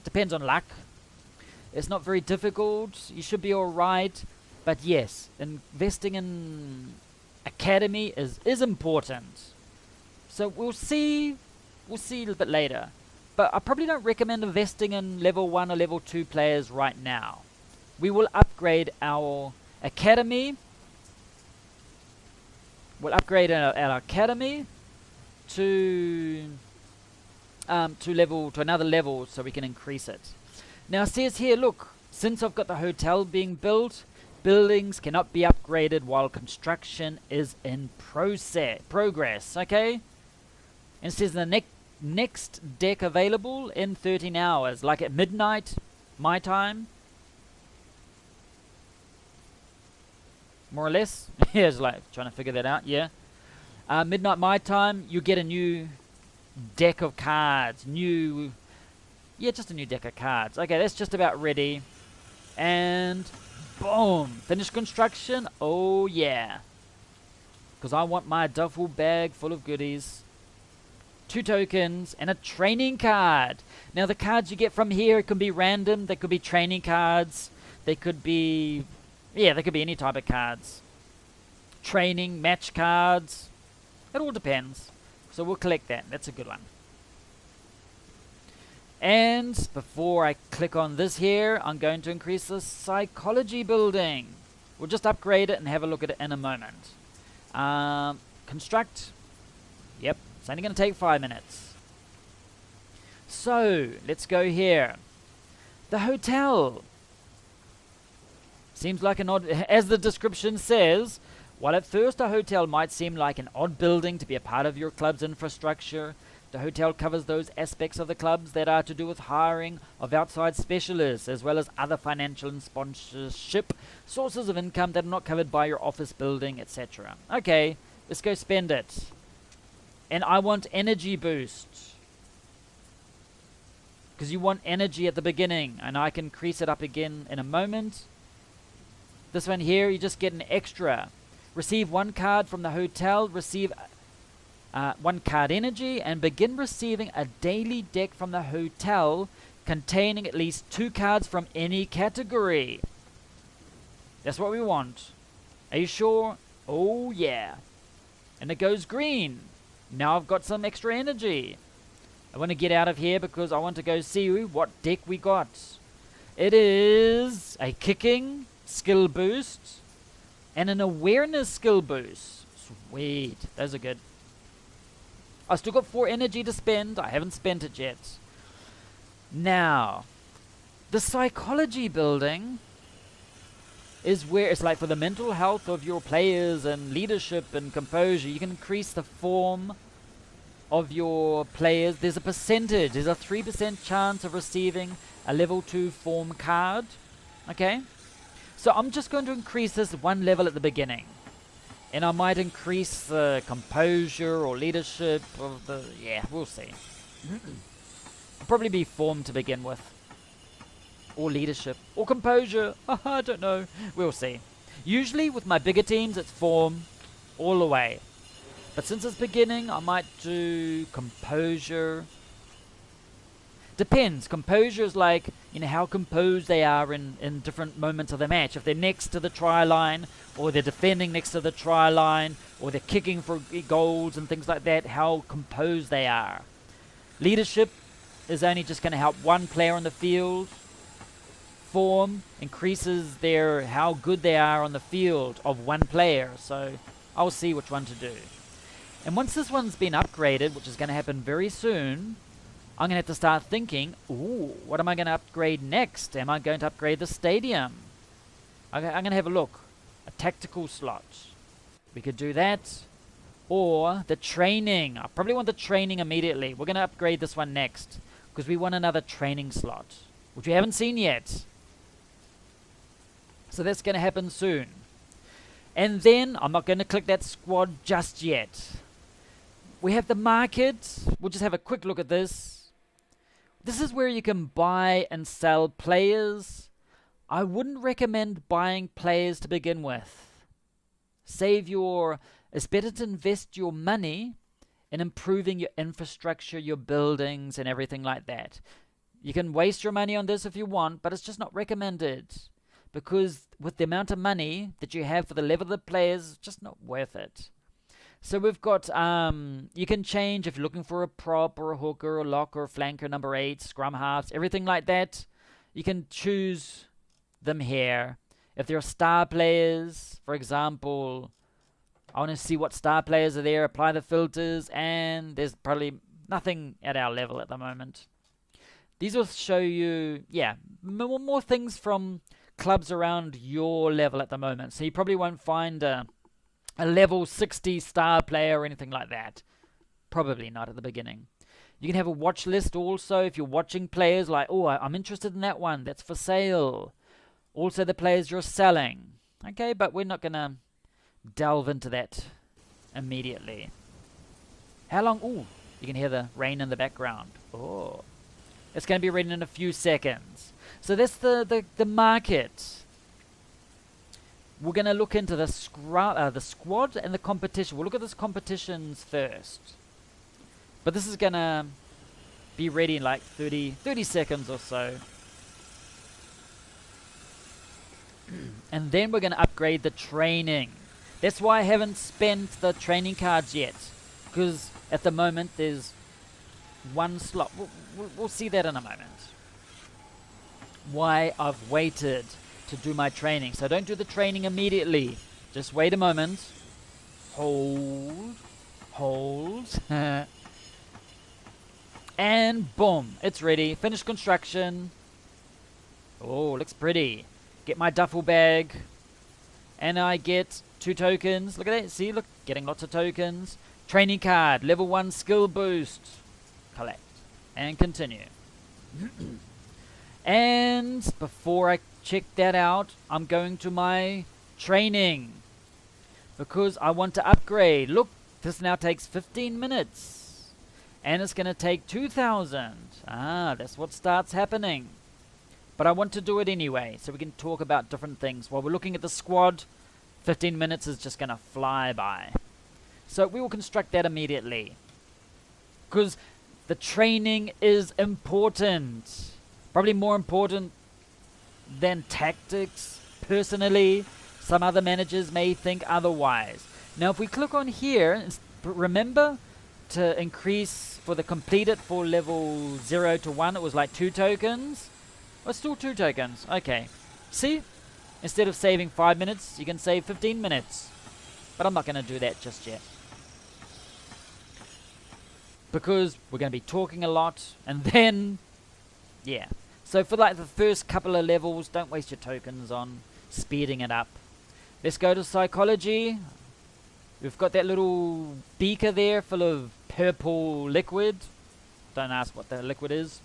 Depends on luck. It's not very difficult. You should be alright. But yes, investing in academy is important. So we'll see a little bit later. But I probably don't recommend investing in level 1 or level 2 players right now. We will upgrade our academy. We'll upgrade our academy to another level so we can increase it. Now it says here, look, since I've got the hotel being built, buildings cannot be upgraded while construction is in progress. Okay? And it says the next deck available in 13 hours, like at midnight, my time. More or less. Yeah, it's like trying to figure that out, yeah. Midnight my time, you get a new deck of cards. Just a new deck of cards. Okay, that's just about ready. And boom, finished construction. Oh yeah. Because I want my duffel bag full of goodies. 2 tokens and a training card. Now the cards you get from here can be random. They could be training cards. They could be, they could be any type of cards. Training, match cards. It all depends. So we'll collect that. That's a good one. And before I click on this here, I'm going to increase the psychology building. We'll just upgrade it and have a look at it in a moment. Construct. Yep. It's only going to take 5 minutes. So, let's go here. The hotel. Seems like an odd, as the description says, while at first a hotel might seem like an odd building to be a part of your club's infrastructure, the hotel covers those aspects of the clubs that are to do with hiring of outside specialists, as well as other financial and sponsorship sources of income that are not covered by your office building, etc. Okay, let's go spend it. And I want energy boost. Because you want energy at the beginning, and I can increase it up again in a moment. This one here, you just get an extra. Receive 1 card from the hotel, receive 1 card energy, and begin receiving a daily deck from the hotel containing at least 2 cards from any category. That's what we want. Are you sure? Oh yeah. And it goes green. Now I've got some extra energy. I want to get out of here because I want to go see what deck we got. It is a kicking skill boost and an awareness skill boost. Sweet. Those are good. I still got 4 energy to spend. I haven't spent it yet. Now, the psychology building is where it's like for the mental health of your players and leadership and composure. You can increase the form of your players. There's a percentage. There's a 3% chance of receiving a level 2 form card. Okay? So I'm just going to increase this 1 level at the beginning. And I might increase the composure or leadership of the... Yeah, we'll see. Probably be form to begin with. Or leadership. Or composure. I don't know. We'll see. Usually with my bigger teams it's form all the way. But since it's beginning, I might do composure. Depends. Composure is like, how composed they are in different moments of the match. If they're next to the try line, or they're defending next to the try line, or they're kicking for goals and things like that, how composed they are. Leadership is only just going to help 1 player on the field. Form increases how good they are on the field of 1 player. So I'll see which one to do. And once this one's been upgraded, which is going to happen very soon, I'm going to have to start thinking, ooh, what am I going to upgrade next? Am I going to upgrade the stadium? Okay, I'm going to have a look. A tactical slot. We could do that. Or the training. I probably want the training immediately. We're going to upgrade this one next, because we want another training slot, which we haven't seen yet. So that's going to happen soon. And then, I'm not going to click that squad just yet. We have the market. We'll just have a quick look at this. This is where you can buy and sell players. I wouldn't recommend buying players to begin with. It's better to invest your money in improving your infrastructure, your buildings, and everything like that. You can waste your money on this if you want, but it's just not recommended. Because with the amount of money that you have for the level of the players, it's just not worth it. So we've got, you can change if you're looking for a prop or a hooker or a lock or a flanker, number 8, scrum halves, everything like that. You can choose them here. If there are star players, for example, I want to see what star players are there, apply the filters, and there's probably nothing at our level at the moment. These will show you, yeah, more things from clubs around your level at the moment. So you probably won't find a level 60 star player or anything like that. Probably not at the beginning. You can have a watch list also if you're watching players like, oh, I'm interested in that one. That's for sale. Also the players you're selling. Okay, but we're not going to delve into that immediately. How long? Ooh, you can hear the rain in the background. Oh, it's going to be raining in a few seconds. So that's the market. We're going to look into the squad and the competition. We'll look at this competitions first. But this is going to be ready in like 30 seconds or so. And then we're going to upgrade the training. That's why I haven't spent the training cards yet. Because at the moment there's one slot. We'll see that in a moment. Why I've waited to do my training. So don't do the training immediately. Just wait a moment. Hold. And boom, it's ready. Finished construction. Oh, looks pretty. Get my duffel bag. And I get 2 tokens. Look at that. See, look, getting lots of tokens. Training card, level 1 skill boost. Collect. And continue. And before I check that out, I'm going to my training. Because I want to upgrade. Look, this now takes 15 minutes. And it's going to take 2,000. Ah, that's what starts happening. But I want to do it anyway, so we can talk about different things. While we're looking at the squad, 15 minutes is just going to fly by. So we will construct that immediately. Because the training is important. Probably more important than tactics, personally. Some other managers may think otherwise. Now if we click on here, remember to increase for the completed for level 0 to 1, it was like 2 tokens. Oh, it's still 2 tokens. Okay. See? Instead of saving 5 minutes, you can save 15 minutes. But I'm not going to do that just yet. Because we're going to be talking a lot. And then, yeah. So for like the first couple of levels, don't waste your tokens on speeding it up. Let's go to psychology. We've got that little beaker there full of purple liquid. Don't ask what the liquid is.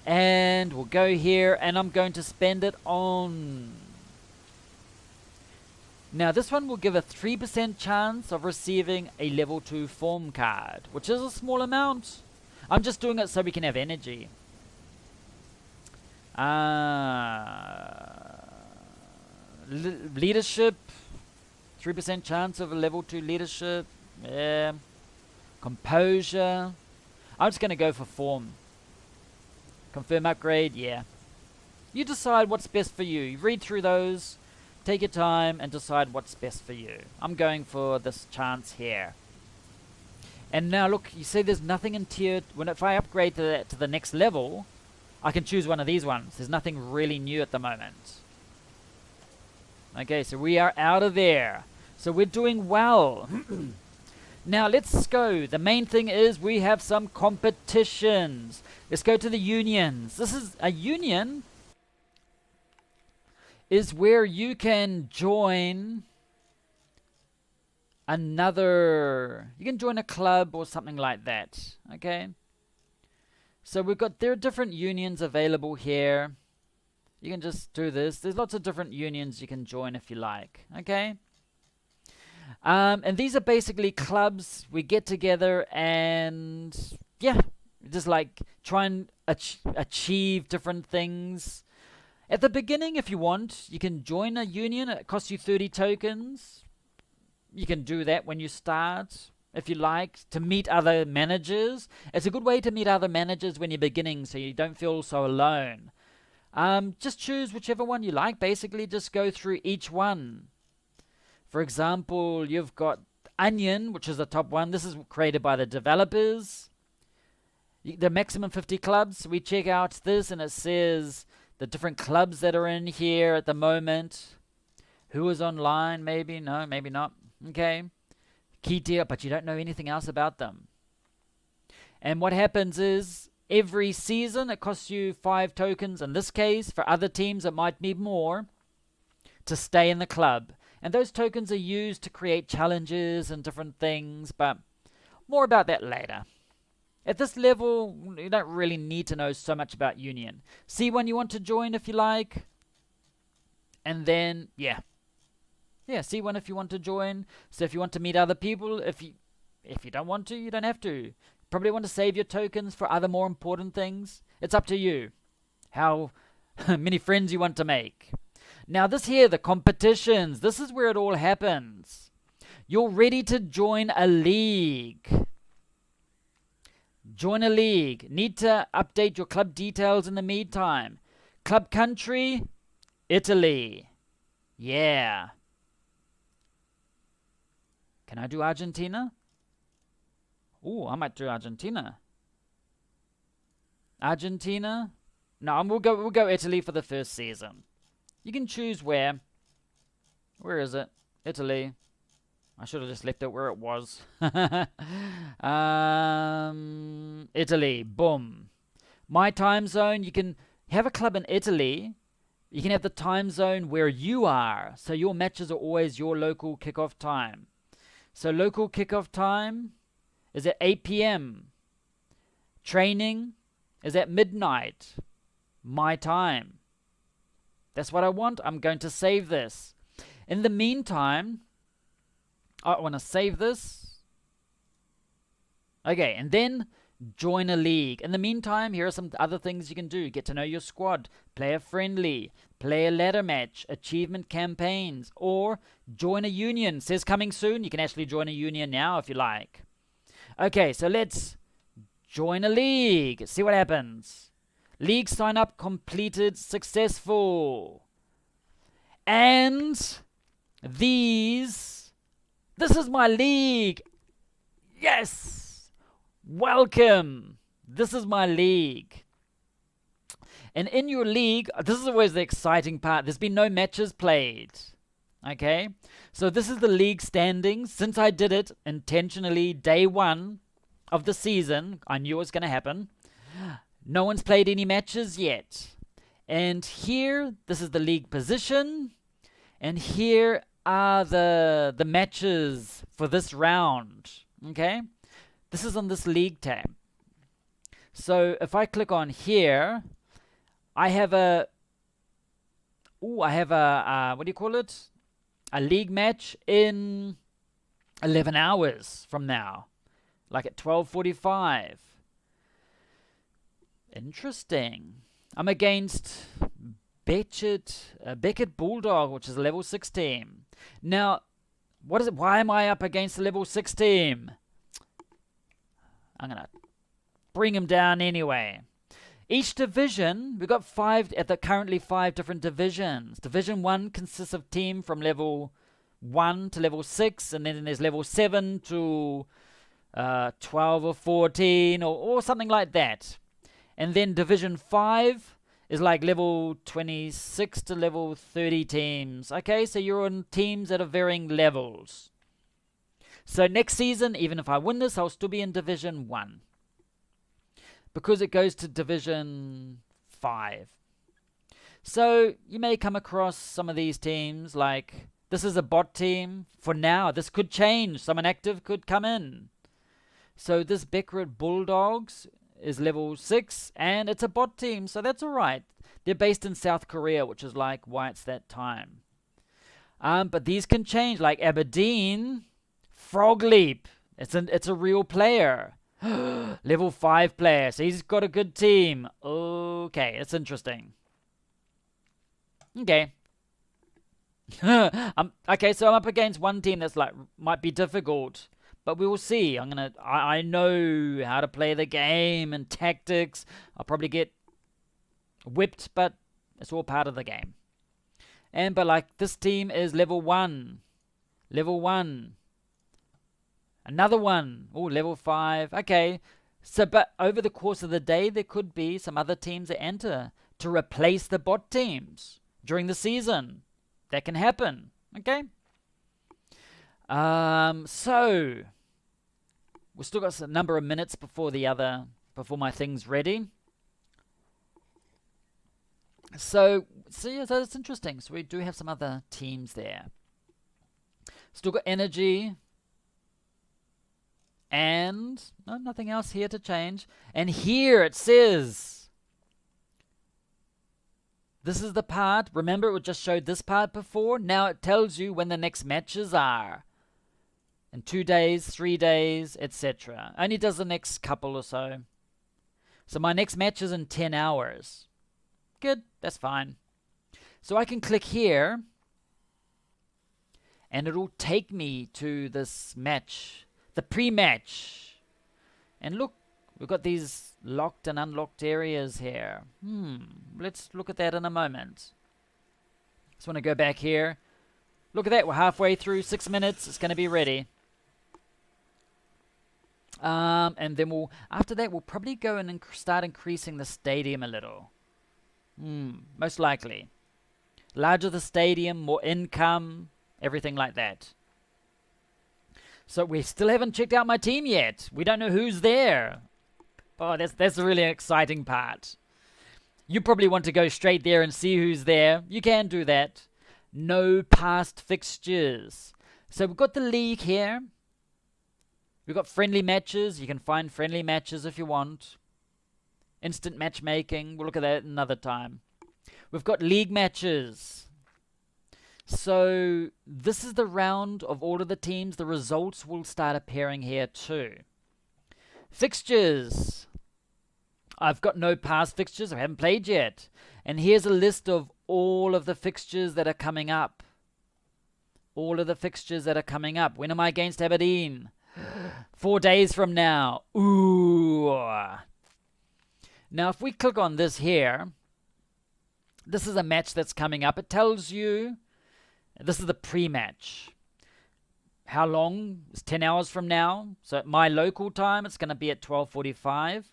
And we'll go here, and I'm going to spend it on... Now this one will give a 3% chance of receiving a level 2 form card, which is a small amount. I'm just doing it so we can have energy. Leadership, 3% chance of a level 2 leadership. Yeah. Composure. I'm just going to go for form. Confirm upgrade, yeah. You decide what's best for you. You read through those, take your time, and decide what's best for you. I'm going for this chance here. And now look, you see there's nothing in tier... If I upgrade to the next level, I can choose one of these ones. There's nothing really new at the moment. Okay, so we are out of there. So we're doing well. Now let's go. The main thing is we have some competitions. Let's go to the unions. This is a union is where you can join you can join a club or something like that. Okay. So there are different unions available here. You can just do this. There's lots of different unions you can join if you like. Okay. And these are basically clubs. We get together and yeah, just like try and achieve different things. At the beginning, if you want, you can join a union. It costs you 30 tokens. You can do that when you start, if you like, to meet other managers. It's a good way to meet other managers when you're beginning so you don't feel so alone. Just choose whichever one you like. Basically, just go through each one. For example, you've got Onion, which is the top one. This is created by the developers. The maximum 50 clubs. We check out this and it says the different clubs that are in here at the moment. Who is online? Maybe. No, maybe not. Okay. Key tier, but you don't know anything else about them. And what happens is every season it costs you 5 tokens. In this case, for other teams it might be more to stay in the club. And those tokens are used to create challenges and different things, but more about that later. At this level, you don't really need to know so much about Union. See when you want to join if you like. And then, yeah, see one if you want to join. So if you want to meet other people, if you don't want to, you don't have to. Probably want to save your tokens for other more important things. It's up to you how many friends you want to make. Now this here, the competitions, this is where it all happens. You're ready to join a league. Join a league. Need to update your club details in the meantime. Club country, Italy. Yeah. Can I do Argentina? Ooh, I might do Argentina. Argentina? No, we'll go Italy for the first season. You can choose where. Where is it? Italy. I should have just left it where it was. Italy. Boom. My time zone. You can have a club in Italy. You can have the time zone where you are. So your matches are always your local kickoff time. So local kickoff time is at 8 p.m. Training is at midnight. My time. That's what I want. I'm going to save this. In the meantime, I want to save this. Okay, and then join a league. In the meantime, here are some other things you can do. Get to know your squad. Player friendly. Play a ladder match. Achievement campaigns. Or join a union. It says coming soon. You can actually join a union now if you like. Okay, so let's join a league. See what happens. League sign up completed successful. And this is my league. Yes. Welcome. This is my league. And in your league, this is always the exciting part. There's been no matches played. Okay. So this is the league standings. Since I did it intentionally day 1 of the season, I knew it was going to happen. No one's played any matches yet. And here, this is the league position. And here are the matches for this round. Okay? This is on this league tab. So if I click on here, I have a what do you call it? A league match in 11 hours from now. Like at 12:45. Interesting. I'm against Beckett Bulldog, which is a level 6 team. Now, what is it? Why am I up against the level 6 team? I'm going to bring him down anyway. Each division, we've got currently 5 different divisions. Division 1 consists of team from level 1 to level 6, and then there's level 7 to 12 or 14 or something like that. And then Division 5 is like level 26 to level 30 teams. Okay, so you're on teams at varying levels. So next season, even if I win this, I'll still be in Division 1. Because it goes to Division 5. So you may come across some of these teams, like this is a bot team. For now, this could change. Someone active could come in. So this Beckwith Bulldogs is level 6, and it's a bot team, so that's alright. They're based in South Korea, which is like why it's that time. But these can change, like Aberdeen, Frog Leap. It's a real player. Level 5 player, so he's got a good team. Okay, it's interesting. Okay. Okay, so I'm up against one team that's like might be difficult, but we will see. I know how to play the game and tactics. I'll probably get whipped, but it's all part of the game. But like this team is level 1. Level 1. Another one. Oh, level 5. Okay. So, but over the course of the day, there could be some other teams that enter to replace the bot teams during the season. That can happen. Okay. So we've still got a number of minutes before before my thing's ready. So yeah, so it's interesting. So we do have some other teams there. Still got energy. And no, nothing else here to change. And here it says, this is the part. Remember, it just showed this part before. Now it tells you when the next matches are. In 2 days, 3 days, etc. Only does the next couple or so. So my next match is in 10 hours. Good, that's fine. So I can click here. And it'll take me to this match. The pre-match. And look, we've got these locked and unlocked areas here. Let's look at that in a moment. Just want to go back here. Look at that, we're halfway through, 6 minutes, it's going to be ready. And then after that, we'll probably go and start increasing the stadium a little. Most likely. Larger the stadium, more income, everything like that. So we still haven't checked out my team yet. We don't know who's there. Oh, that's a really exciting part. You probably want to go straight there and see who's there. You can do that. No past fixtures. So we've got the league here. We've got friendly matches. You can find friendly matches if you want. Instant matchmaking. We'll look at that another time. We've got league matches. So this is the round of all of the teams. The results will start appearing here too. Fixtures. I've got no past fixtures. I haven't played yet. And here's a list of all of the fixtures that are coming up. All of the fixtures that are coming up. When am I against Aberdeen? 4 days from now. Ooh. Now if we click on this here, this is a match that's coming up. It tells you this is the pre-match. How long? It's 10 hours from now. So at my local time, it's going to be at 12:45.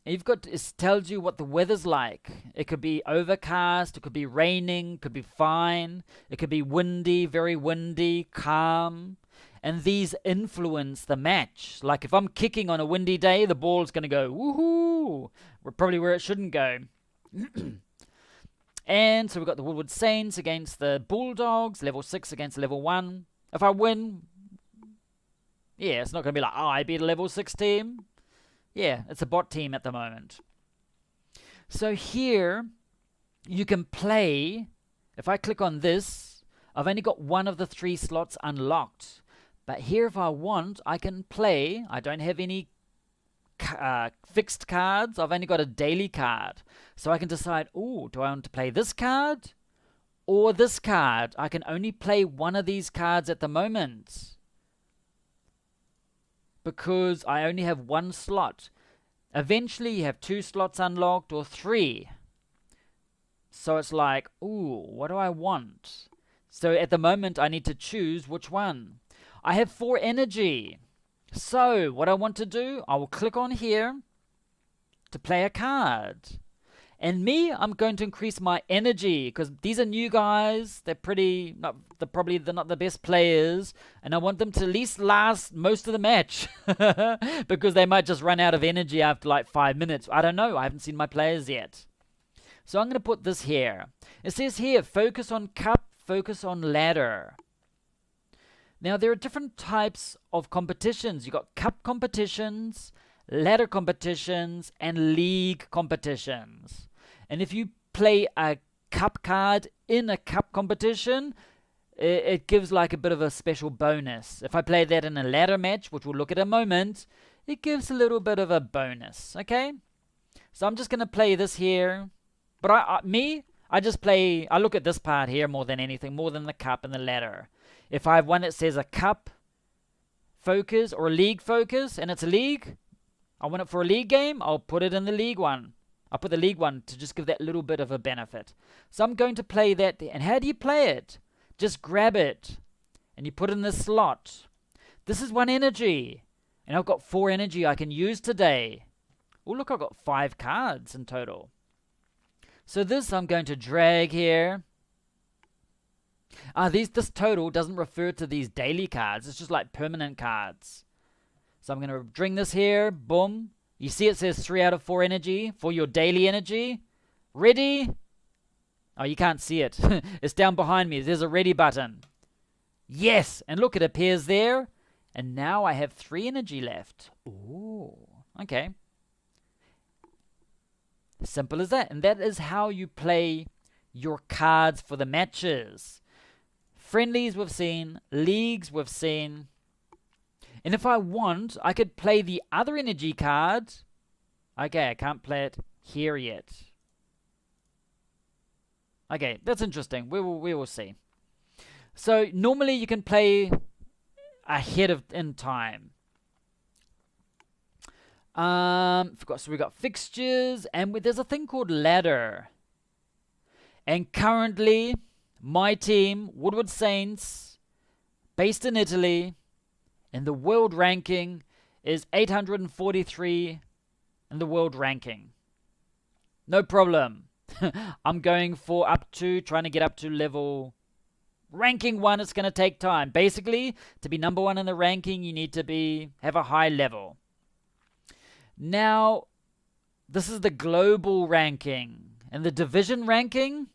It tells you what the weather's like. It could be overcast. It could be raining. Could be fine. It could be windy, very windy, calm. And these influence the match. Like if I'm kicking on a windy day, the ball's going to go woohoo. Probably where it shouldn't go. And so we've got the Woodward Saints against the Bulldogs, level 6 against level 1. If I win, yeah, it's not going to be like, oh, I beat a level 6 team. Yeah, it's a bot team at the moment. So here, you can play. If I click on this, I've only got one of the 3 slots unlocked. But here, if I want, I can play. I don't have any fixed cards. I've only got a daily card. So I can decide, oh, do I want to play this card or this card? I can only play one of these cards at the moment because I only have one slot. Eventually you have 2 slots unlocked or 3. So it's like, ooh, what do I want? So at the moment I need to choose which one. I have 4 energy. So what I want to do, I will click on here to play a card. And me, I'm going to increase my energy because these are new guys. They're probably not the best players, and I want them to at least last most of the match because they might just run out of energy after like 5 minutes. I don't know. I haven't seen my players yet. So I'm going to put this here. It says here, focus on cup, focus on ladder. Now, there are different types of competitions. You've got cup competitions, ladder competitions, and league competitions. And if you play a cup card in a cup competition, it gives like a bit of a special bonus. If I play that in a ladder match, which we'll look at in a moment, it gives a little bit of a bonus, okay? So I'm just going to play this here. But I just play, I look at this part here more than anything, more than the cup and the ladder. If I have one that says a cup focus or a league focus, and it's a league, I want it for a league game, I'll put it in the league one. I'll put the league one to just give that little bit of a benefit. So I'm going to play that. And how do you play it? Just grab it and you put it in this slot. This is 1 energy. And I've got 4 energy I can use today. Oh, look, I've got 5 cards in total. So this I'm going to drag here. This total doesn't refer to these daily cards. It's just like permanent cards. So I'm going to bring this here. Boom. You see it says 3 out of 4 energy for your daily energy. Ready? Oh, you can't see it. It's down behind me. There's a ready button. Yes. And look, it appears there. And now I have 3 energy left. Ooh. Okay. Simple as that. And that is how you play your cards for the matches. Friendlies we've seen. Leagues we've seen. And if I want, I could play the other energy card. Okay, I can't play it here yet. Okay, that's interesting. We will see. So normally you can play ahead in time. So we got fixtures, and there's a thing called ladder. And currently, my team, Woodward Saints, based in Italy, and the world ranking is 843 in the world ranking. No problem. I'm going for trying to get up to level ranking 1. It's going to take time. Basically, to be number 1 in the ranking, you need to have a high level. Now, this is the global ranking. And the division ranking,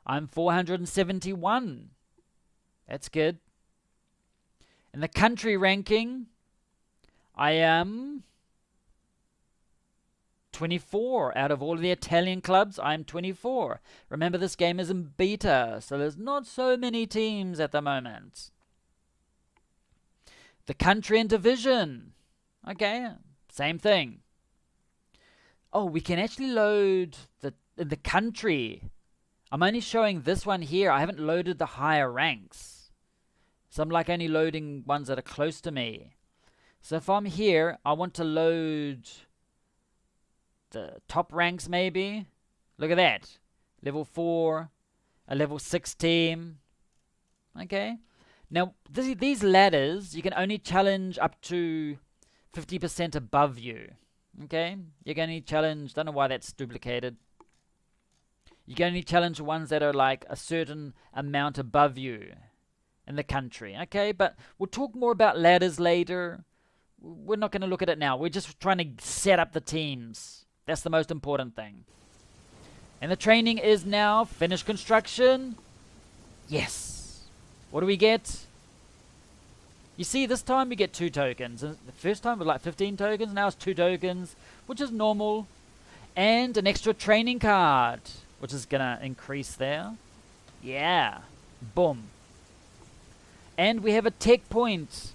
I'm 471. That's good. In the country ranking, I am 24. Out of all of the Italian clubs, I'm 24. Remember, this game is in beta, so there's not so many teams at the moment. The country and division. Okay, same thing. Oh, we can actually load the country. I'm only showing this one here. I haven't loaded the higher ranks. So I'm like only loading ones that are close to me. So if I'm here, I want to load the top ranks maybe. Look at that. Level 4, a level 6 team. Okay. Now, these ladders, you can only challenge up to 50% above you. Okay. You can only challenge, don't know why that's duplicated. You can only challenge the ones that are like a certain amount above you in the country. Okay. But we'll talk more about ladders later. We're not going to look at it now. We're just trying to set up the teams. That's the most important thing. And the training is now finished construction. Yes. What do we get? You see, this time we get 2 tokens. And the first time was like 15 tokens. Now it's 2 tokens, which is normal. And an extra training card, which is going to increase there. Yeah. Boom. And we have a tech point.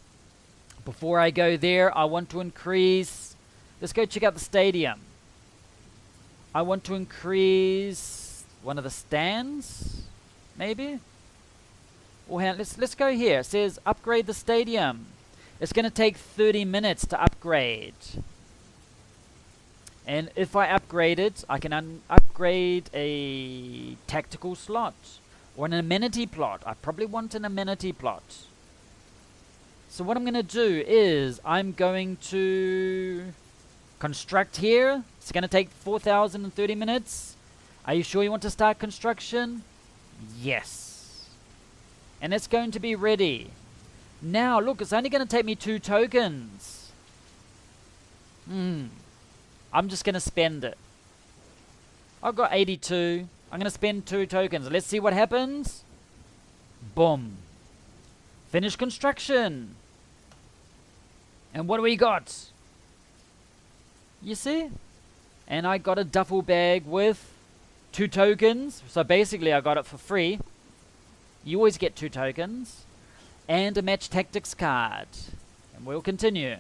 Before I go there, I want to increase. Let's go check out the stadium. I want to increase one of the stands, maybe. Or let's go here. It says upgrade the stadium. It's going to take 30 minutes to upgrade. And if I upgrade it, I can upgrade a tactical slot or an amenity plot. I probably want an amenity plot. So what I'm going to do is I'm going to Construct here. It's going to take 4,030 minutes. Are you sure you want to start construction? Yes. And it's going to be ready. Now, look, it's only going to take me 2 tokens. I'm just going to spend it. I've got 82. I'm going to spend 2 tokens. Let's see what happens. Boom. Finish construction. And what do we got? You see? And I got a duffel bag with 2 tokens. So basically I got it for free. You always get 2 tokens. And a match tactics card. And we'll continue.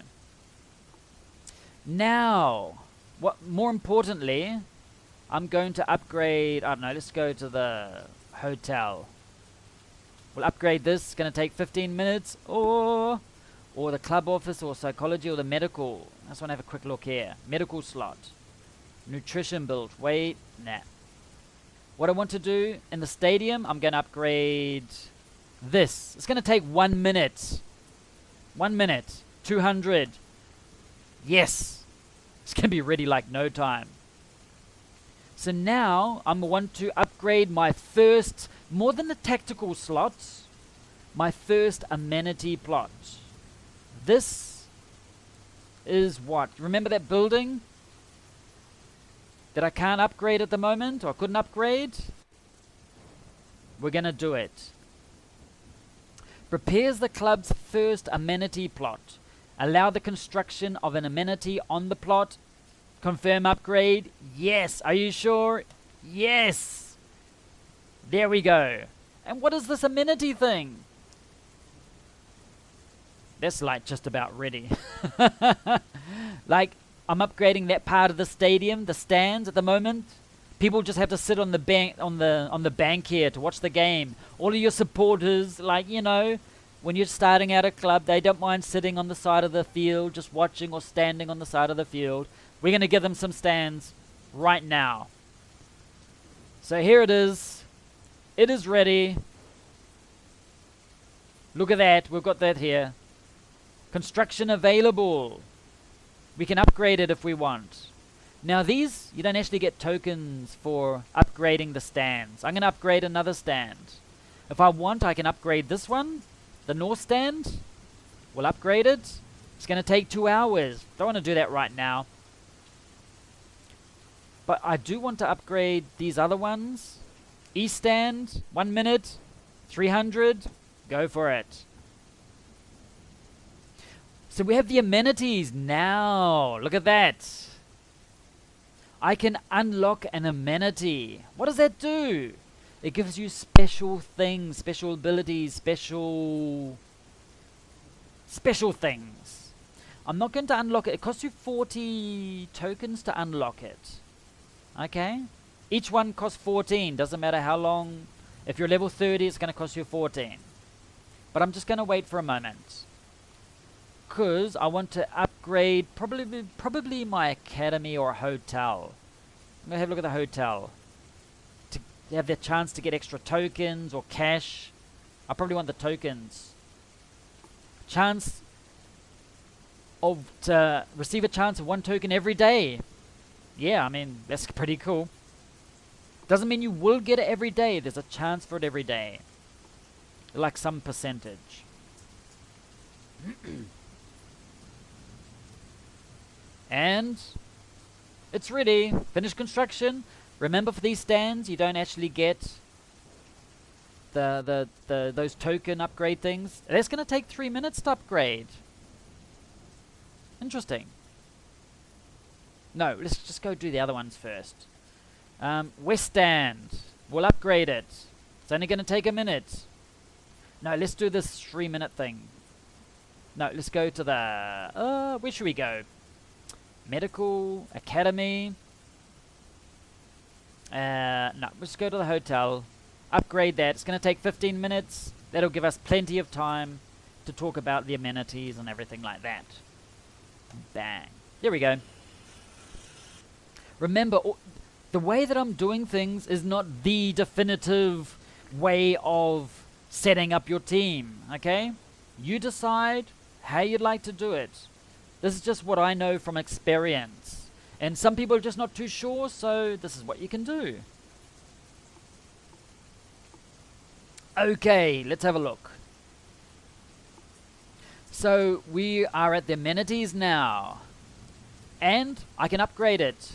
Now, more importantly, I'm going to upgrade, I don't know, let's go to the hotel. We'll upgrade this. It's going to take 15 minutes. Or the club office, or psychology, or the medical. I just want to have a quick look here. Medical slot. Nutrition build. Wait, nah. What I want to do in the stadium, I'm going to upgrade this. It's going to take 1 minute. 1 minute. 200. Yes. It's going to be ready like no time. So now I'm want to upgrade my first, more than the tactical slots, my first amenity plot. This is what? Remember that building that I can't upgrade at the moment, or I couldn't upgrade? We're going to do it. Prepares the club's first amenity plot. Allow the construction of an amenity on the plot. Confirm upgrade. Yes. Are you sure? Yes. There we go. And what is this amenity thing? That's like just about ready. Like, I'm upgrading that part of the stadium, the stands at the moment. People just have to sit on the bank on the bank here to watch the game. All of your supporters, like, you know, when you're starting out a club, they don't mind sitting on the side of the field, just watching, or standing on the side of the field. We're going to give them some stands right now. So here it is. It is ready. Look at that. We've got that here. Construction available. We can upgrade it if we want. Now these, you don't actually get tokens for upgrading the stands. I'm going to upgrade another stand. If I want, I can upgrade this one. The north stand. We'll upgrade it. It's going to take 2 hours. Don't want to do that right now. But I do want to upgrade these other ones. East stand, 1 minute, 300. Go for it. So we have the amenities now. Look at that. I can unlock an amenity. What does that do? It gives you special things, special abilities, special things. I'm not going to unlock it. It costs you 40 tokens to unlock it. Okay? Each one costs 14. Doesn't matter how long. If you're level 30, it's going to cost you 14. But I'm just going to wait for a moment. Because I want to upgrade probably my academy or hotel. I'm going to have a look at the hotel. To have the chance to get extra tokens or cash. I probably want the tokens. Chance to receive a chance of 1 token every day. Yeah, I mean, that's pretty cool. Doesn't mean you will get it every day. There's a chance for it every day. Like some percentage. And it's ready. Finish construction. Remember, for these stands, you don't actually get those token upgrade things. That's going to take 3 minutes to upgrade. Interesting. No, let's just go do the other ones first. West stand. We'll upgrade it. It's only going to take a minute. No, let's do this 3 minute thing. No, let's go to the... where should we go? Medical, academy. No, let's go to the hotel. Upgrade that. It's going to take 15 minutes. That'll give us plenty of time to talk about the amenities and everything like that. Bang. There we go. Remember, the way that I'm doing things is not the definitive way of setting up your team, okay? You decide how you'd like to do it. This is just what I know from experience. And some people are just not too sure, so this is what you can do. Okay, let's have a look. So we are at the amenities now. And I can upgrade it.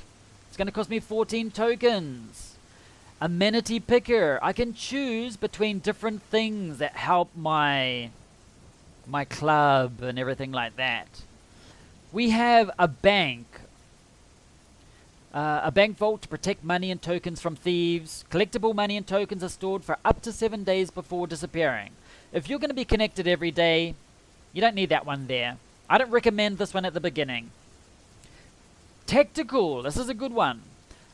It's going to cost me 14 tokens. Amenity picker. I can choose between different things that help my club and everything like that. We have a bank. A bank vault to protect money and tokens from thieves. Collectible money and tokens are stored for up to 7 days before disappearing. If you're going to be connected every day, you don't need that one there. I don't recommend this one at the beginning. Tactical. This is a good one.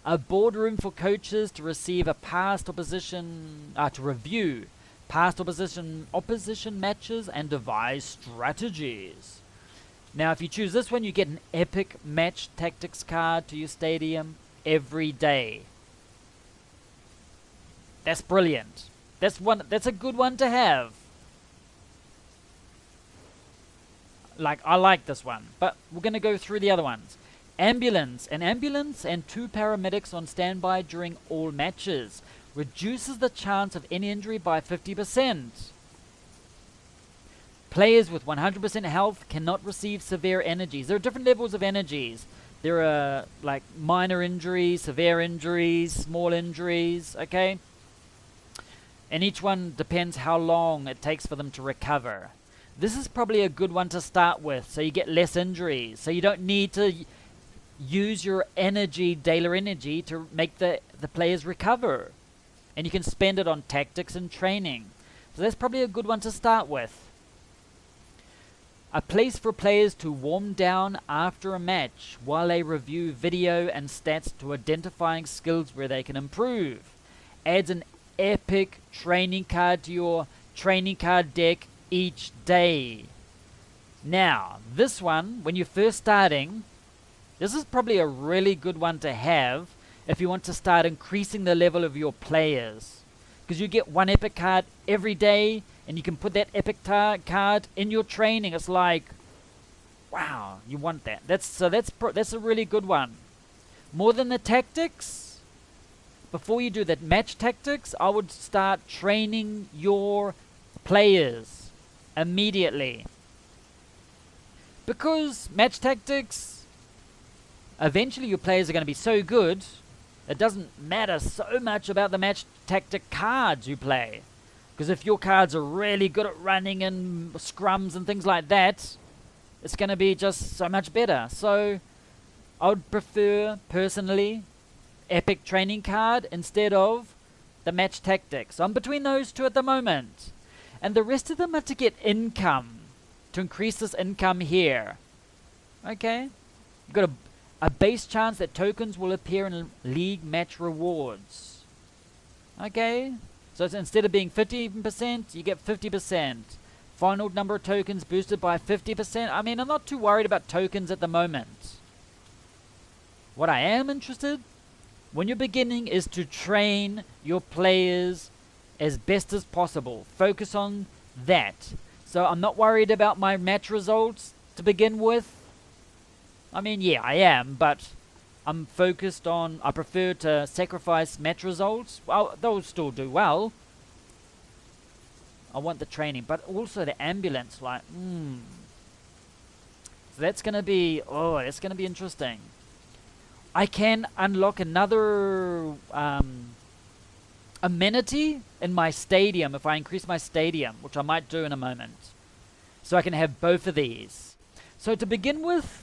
A boardroom for coaches to receive a past opposition, to review past opposition matches and devise strategies. Now, if you choose this one, you get an epic match tactics card to your stadium every day. That's brilliant. That's a good one to have. I like this one, but we're going to go through the other ones. Ambulance. An ambulance and 2 paramedics on standby during all matches. Reduces the chance of any injury by 50%. Players with 100% health cannot receive severe energies. There are different levels of energies. There are like minor injuries, severe injuries, small injuries, okay? And each one depends how long it takes for them to recover. This is probably a good one to start with, so you get less injuries. So you don't need to use your energy, daily energy, to make the players recover. And you can spend it on tactics and training. So that's probably a good one to start with. A place for players to warm down after a match while they review video and stats to identifying skills where they can improve. Adds an epic training card to your training card deck each day. Now, this one, when you're first starting, this is probably a really good one to have if you want to start increasing the level of your players. Because you get one epic card every day, and you can put that epic card in your training. It's like, wow, you want that. That's a really good one. More than the tactics, before you do that match tactics, I would start training your players immediately. Because match tactics, eventually your players are going to be so good, it doesn't matter so much about the match tactic cards you play. Because if your cards are really good at running and scrums and things like that, it's going to be just so much better. So I would prefer, personally, epic training card instead of the match tactics. I'm between those two at the moment. And the rest of them are to get income, to increase this income here. Okay? You've got a base chance that tokens will appear in league match rewards. Okay? So instead of being 50%, you get 50%. Final number of tokens boosted by 50%. I mean, I'm not too worried about tokens at the moment. What I am interested, when you're beginning, is to train your players as best as possible. Focus on that. So I'm not worried about my match results to begin with. I mean, yeah, I am, but I'm focused on, I prefer to sacrifice match results. Well, they'll still do well. I want the training, but also the ambulance, like, So that's going to be, it's going to be interesting. I can unlock another amenity in my stadium if I increase my stadium, which I might do in a moment. So I can have both of these. So to begin with,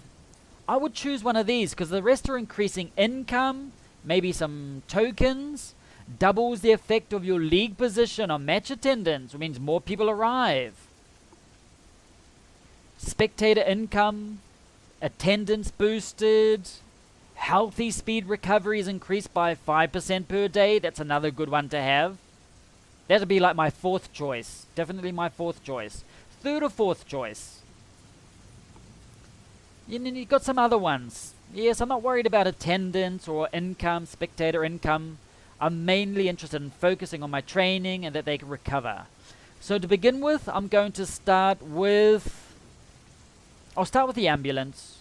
I would choose one of these because the rest are increasing income, maybe some tokens, doubles the effect of your league position on match attendance, which means more people arrive. Spectator income, attendance boosted, healthy speed recovery is increased by 5% per day. That's another good one to have. That'll be like my 4th choice. Definitely my 4th choice. 3rd or 4th choice. And then you've got some other ones. Yes, I'm not worried about attendance or income, spectator income. I'm mainly interested in focusing on my training and that they can recover. So to begin with, I'm going to start with I'll start with the ambulance.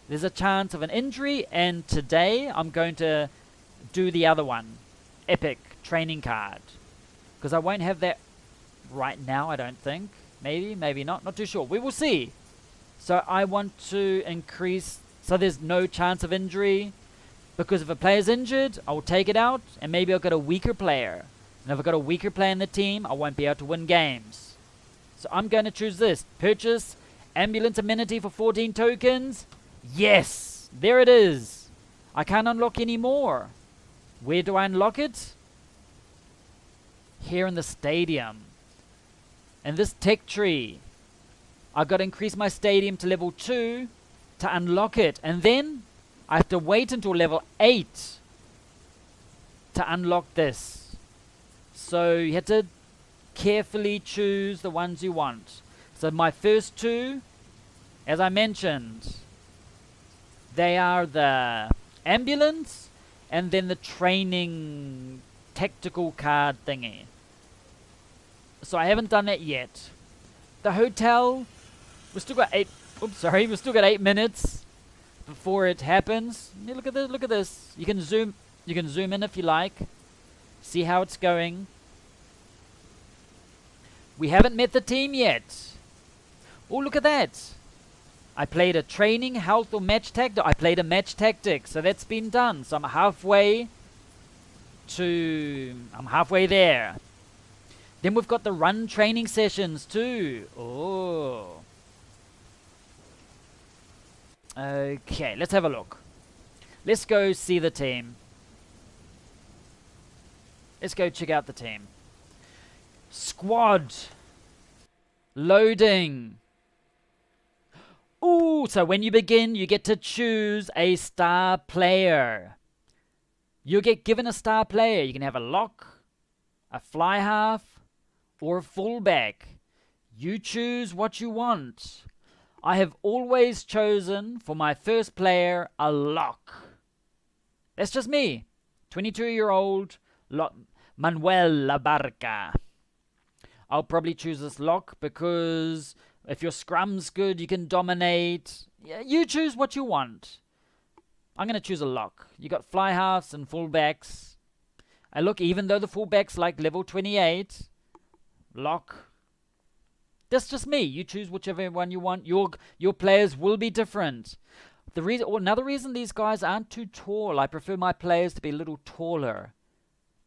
There's a chance of an injury, and today I'm going to do the other one. Epic training card. Because I won't have that right now, I don't think. Maybe, maybe not. Not too sure. We will see. So I want to increase, so there's no chance of injury. Because if a player's injured, I will take it out, and maybe I'll get a weaker player. And if I've got a weaker player in the team, I won't be able to win games. So I'm going to choose this. Purchase ambulance amenity for 14 tokens. Yes! There it is. I can't unlock any more. Where do I unlock it? Here in the stadium. And this tech tree. I've got to increase my stadium to level 2 to unlock it. And then I have to wait until level 8 to unlock this. So you have to carefully choose the ones you want. So my first two, as I mentioned, they are the ambulance and then the training tactical card thingy. So I haven't done that yet. The hotel, we've still got 8 minutes before it happens. Yeah, look at this, look at this. You can zoom in if you like. See how it's going. We haven't met the team yet. Oh, look at that. I played a training, health, or match tactic. I played a match tactic, so that's been done. So I'm halfway there. Then we've got the run training sessions too. Oh. Okay, let's have a look. Let's go see the team. Let's go check out the team. Squad. Loading. Ooh, so when you begin, you get to choose a star player. You get given a star player. You can have a lock, a fly half, or a fullback. You choose what you want. I have always chosen for my first player a lock. That's just me. 22-year-old Manuel Labarca. I'll probably choose this lock because if your scrum's good, you can dominate. Yeah, you choose what you want. I'm going to choose a lock. You got fly halves and fullbacks. And look, even though the fullback's like level 28, lock. That's just me. You choose whichever one you want. Your players will be different. Another reason these guys aren't too tall, I prefer my players to be a little taller.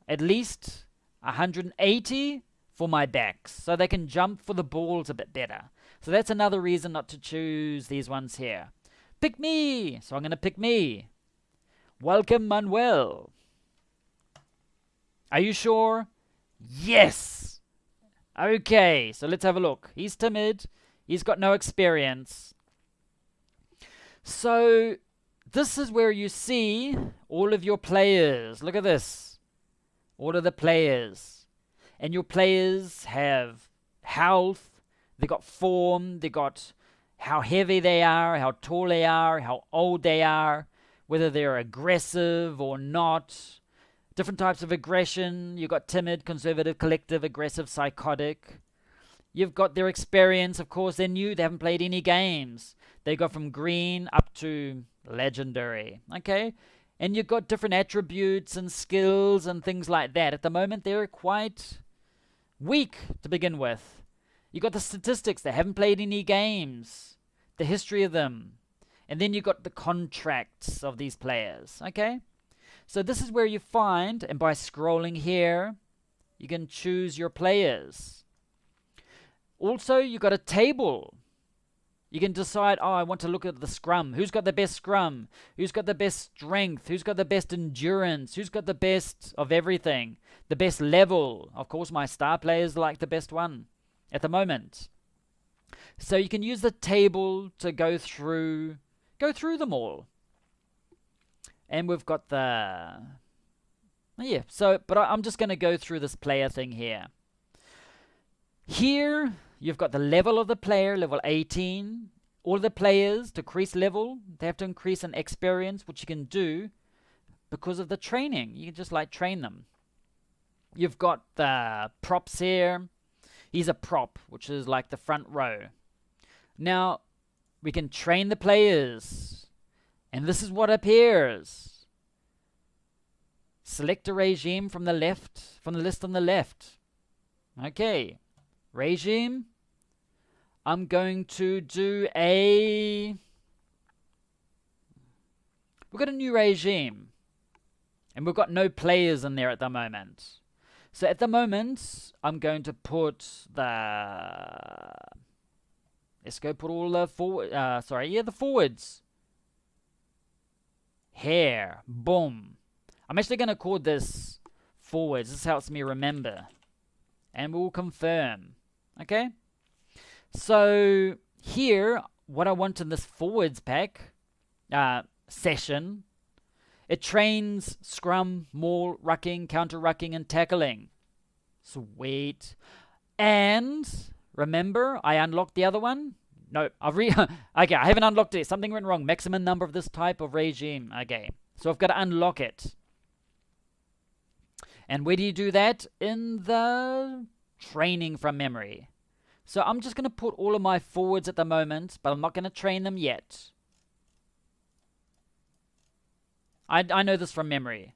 At least 180 for my backs, so they can jump for the balls a bit better. So that's another reason not to choose these ones here. Pick me! So I'm going to pick me. Welcome, Manuel. Are you sure? Yes! Okay, so let's have a look. He's timid. He's got no experience. So this is where you see all of your players. Look at this. All of the players. And your players have health. They got form. They got how heavy they are, how tall they are, how old they are, whether they're aggressive or not. Different types of aggression. You've got timid, conservative, collective, aggressive, psychotic. You've got their experience. Of course, they're new. They haven't played any games. They go from green up to legendary. Okay? And you've got different attributes and skills and things like that. At the moment, they're quite weak to begin with. You've got the statistics. They haven't played any games. The history of them. And then you've got the contracts of these players. Okay? So this is where you find, and by scrolling here, you can choose your players. Also, you've got a table. You can decide, I want to look at the scrum. Who's got the best scrum? Who's got the best strength? Who's got the best endurance? Who's got the best of everything? The best level. Of course, my star players like the best one at the moment. So you can use the table to go through them all. And we've got the... Yeah, so, but I'm just going to go through this player thing here. Here, you've got the level of the player, level 18. All the players, to increase level, they have to increase an experience, which you can do because of the training. You can just like train them. You've got the props here. He's a prop, which is like the front row. Now, we can train the players. And this is what appears. Select a regime from the left, from the list on the left. Okay. Regime. I'm going to do we've got a new regime. And we've got no players in there at the moment. So at the moment, I'm going to put let's go put all the the forwards. Here. Boom. I'm actually going to call this forwards. This helps me remember. And we'll confirm. Okay? So here, what I want in this forwards pack session, it trains scrum, maul, rucking, counter rucking, and tackling. Sweet. And remember, I unlocked the other one. No, okay, I haven't unlocked it. Something went wrong. Maximum number of this type of regime. Okay, so I've got to unlock it. And where do you do that? In the training from memory. So I'm just going to put all of my forwards at the moment, but I'm not going to train them yet. I know this from memory.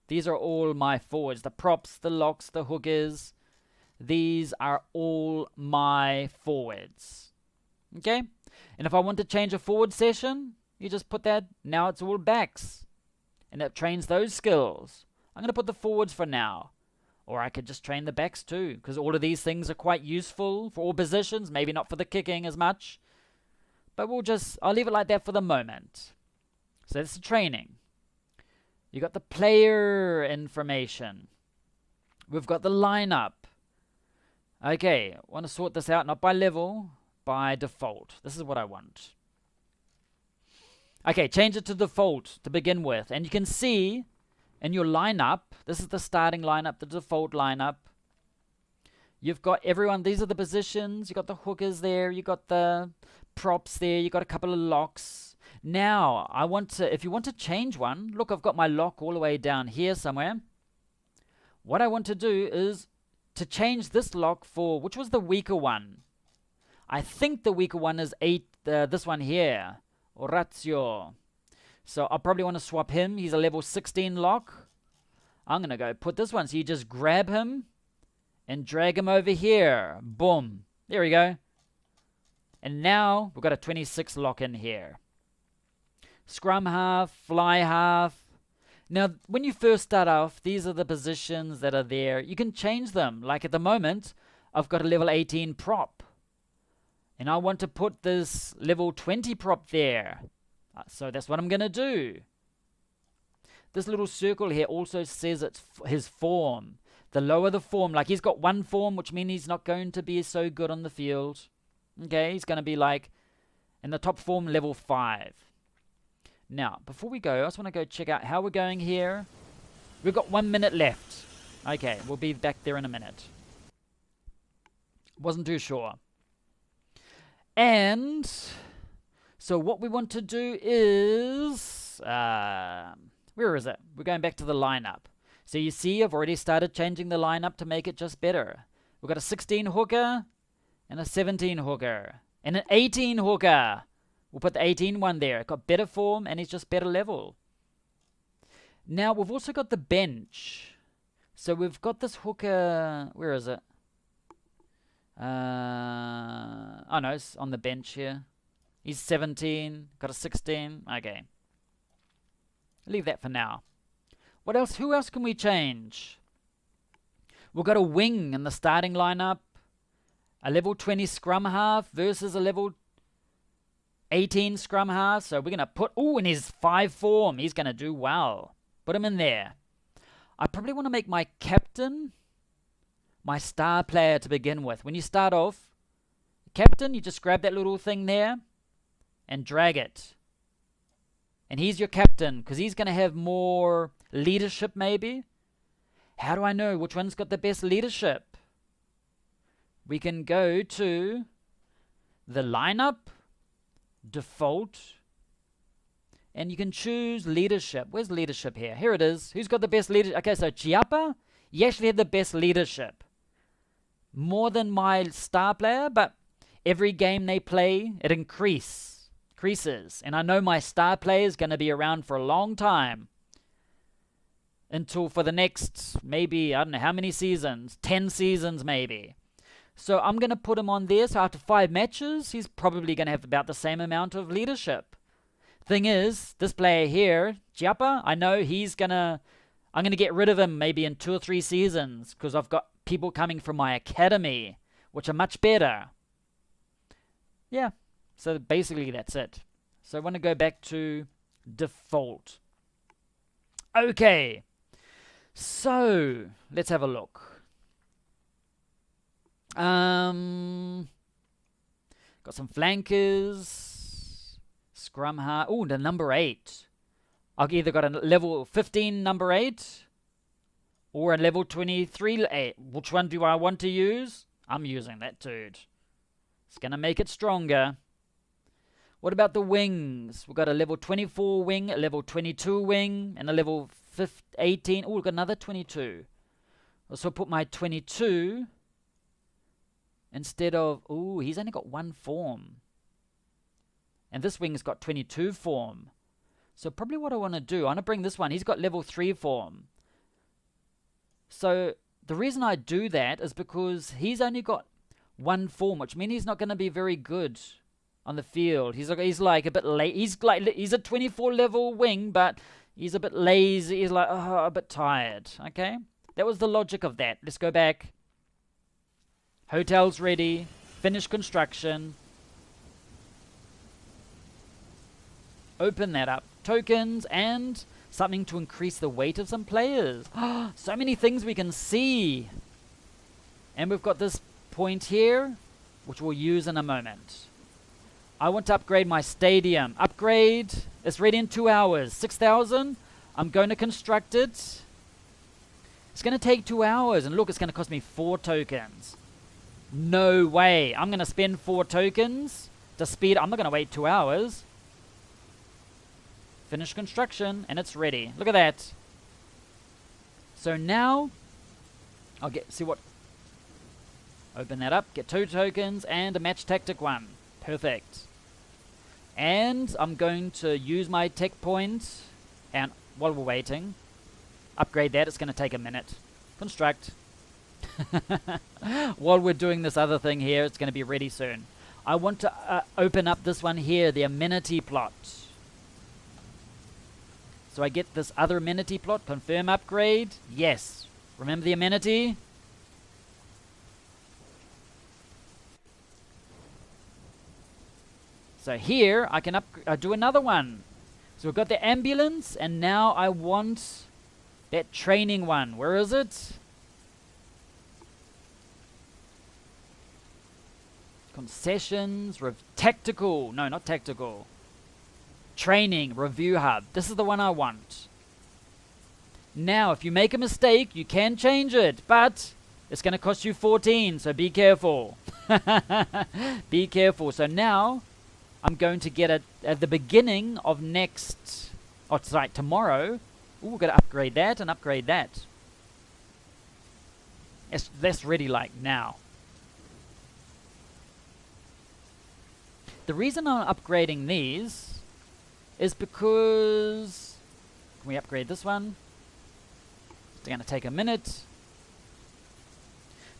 These are all my forwards. The props, the locks, the hookers. These are all my forwards. Okay? And if I want to change a forward session, you just put that. Now it's all backs. And it trains those skills. I'm going to put the forwards for now. Or I could just train the backs too. Because all of these things are quite useful for all positions. Maybe not for the kicking as much. But I'll leave it like that for the moment. So that's the training. You got the player information. We've got the lineup. Okay, I want to sort this out, not by level, by default. This is what I want. Okay, change it to default to begin with. And you can see in your lineup, this is the starting lineup, the default lineup. You've got everyone, these are the positions. You've got the hookers there. You've got the props there. You've got a couple of locks. Now, if you want to change one, look, I've got my lock all the way down here somewhere. What I want to do is to change this lock for, which was the weaker one? I think the weaker one is this one here, Orazio. So I'll probably want to swap him. He's a level 16 lock. I'm going to go put this one. So you just grab him and drag him over here. Boom. There we go. And now we've got a 26 lock in here. Scrum half, fly half. Now, when you first start off, these are the positions that are there. You can change them. Like at the moment, I've got a level 18 prop. And I want to put this level 20 prop there. So that's what I'm going to do. This little circle here also says it's his form. The lower the form, like he's got one form, which means he's not going to be so good on the field. Okay, he's going to be like in the top form, level 5. Now, before we go, I just want to go check out how we're going here. We've got 1 minute left. Okay, we'll be back there in a minute. Wasn't too sure. And so what we want to do is, where is it? We're going back to the lineup. So you see, I've already started changing the lineup to make it just better. We've got a 16 hooker and a 17 hooker and an 18 hooker. We'll put the 18 one there. It got better form and he's just better level. Now we've also got the bench. So we've got this hooker. Where is it? Oh no, it's on the bench here. He's 17. Got a 16. Okay. Leave that for now. What else? Who else can we change? We've got a wing in the starting lineup. A level 20 scrum half versus a level 18 scrum half. So we're going to put, in his 5 form. He's going to do well. Put him in there. I probably want to make my captain my star player to begin with. When you start off, captain, you just grab that little thing there and drag it. And he's your captain because he's going to have more leadership maybe. How do I know which one's got the best leadership? We can go to the lineup, default, and you can choose leadership. Where's leadership here? Here it is. Who's got the best leadership? Okay, so Chiappa, he actually had the best leadership. More than my star player, but Every game they play, it increases. And I know my star player is going to be around for a long time. Until for the next, maybe, I don't know how many seasons, 10 seasons maybe. So I'm going to put him on there. So after 5 matches, he's probably going to have about the same amount of leadership. Thing is, this player here, Chiapa, I know I'm going to get rid of him maybe in 2 or 3 seasons because I've got people coming from my academy, which are much better. Yeah, so basically that's it. So I want to go back to default. Okay, so let's have a look. Got some flankers, scrum half. Oh, the number 8. I've either got a level 15 number 8 or a level 23 8. Which one do I want to use? I'm using that dude. It's going to make it stronger. What about the wings? We've got a level 24 wing, a level 22 wing, and a level 18. Oh, we've got another 22. So I'll put my 22 instead of... Oh, he's only got 1 form. And this wing's got 22 form. So probably what I want to do, I want to bring this one. He's got level 3 form. So the reason I do that is because he's only got 1 form, which means he's not going to be very good on the field. He's like a bit late. He's a 24 level wing, but he's a bit lazy. He's like a bit tired. Okay, that was the logic of that. Let's go back. Hotel's ready. Finish construction. Open that up. Tokens and something to increase the weight of some players. So many things we can see. And we've got this point here, which we'll use in a moment. I want to upgrade my stadium. Upgrade. It's ready in 2 hours. 6,000. I'm going to construct it. It's going to take 2 hours. And look, it's going to cost me 4 tokens. No way. I'm going to spend 4 tokens to speed. I'm not going to wait 2 hours. Finish construction, and it's ready. Look at that. So now, I'll see what... Open that up, get 2 tokens, and a match tactic 1. Perfect. And I'm going to use my tech point, and while we're waiting, upgrade that. It's going to take a minute. Construct. While we're doing this other thing here, it's going to be ready soon. I want to open up this one here, the amenity plot. So I get this other amenity plot. Confirm upgrade. Yes. Remember the amenity? So here I can do another one. So we've got the ambulance, and now I want that training one. Where is it? Concessions, tactical. No, not tactical. Training, review hub. This is the one I want. Now, if you make a mistake, you can change it, but it's going to cost you 14, so be careful. Be careful. So now, I'm going to get it at the beginning of next... Oh, it's like tomorrow. Ooh, we're going to upgrade that and upgrade that. That's ready like now. The reason I'm upgrading these is because... Can we upgrade this one? It's going to take a minute.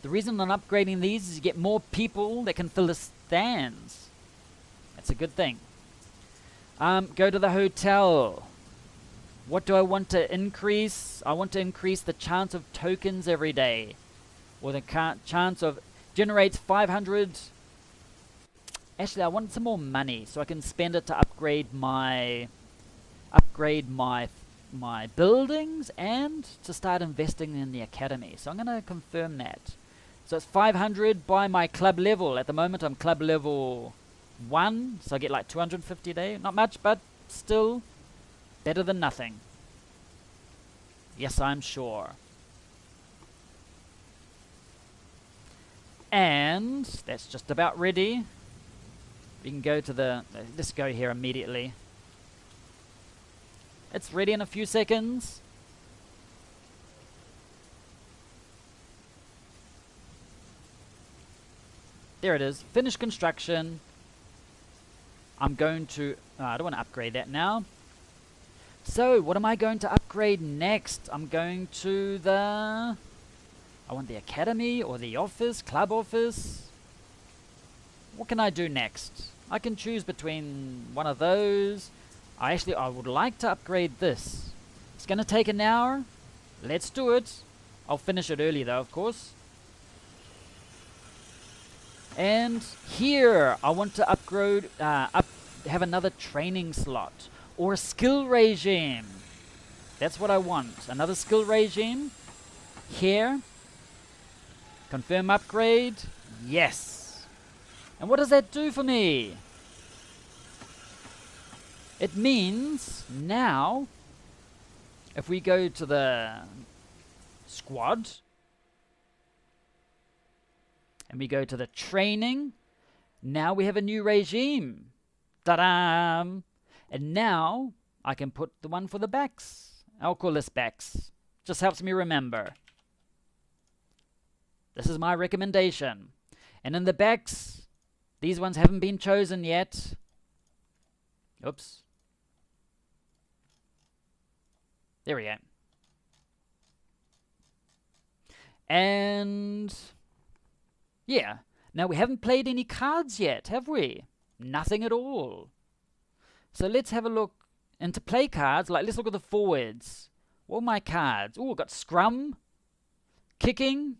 The reason I'm upgrading these is you get more people that can fill the stands. That's a good thing. Go to the hotel. What do I want to increase? I want to increase the chance of tokens every day. Or the chance of... Generates 500... Actually, I want some more money so I can spend it to upgrade my buildings and to start investing in the academy. So I'm going to confirm that. So it's 500 by my club level. At the moment, I'm club level 1, so I get like 250 a day. Not much, but still better than nothing. Yes, I'm sure. And that's just about ready. We can go to the... Let's go here immediately. It's ready in a few seconds. there it is. Finish construction. I'm going to... I don't want to upgrade that now. So, what am I going to upgrade next? I'm going to the... I want the academy or the office, club office. What can I do next? I can choose between one of those. I would like to upgrade this. It's going to take an hour. Let's do it. I'll finish it early though, of course. And here, I want to upgrade, have another training slot or a skill regime. That's what I want. Another skill regime. Here. Confirm upgrade. Yes. And what does that do for me? It means now, if we go to the squad, and we go to the training, now we have a new regime. Ta-da! And now I can put the one for the backs. I'll call this backs. Just helps me remember. This is my recommendation. And in the backs, these ones haven't been chosen yet. Oops. There we go. And yeah, now we haven't played any cards yet, have we? Nothing at all. So let's have a look into play cards. Like, let's look at the forwards. What are my cards? Oh, I've got scrum, kicking,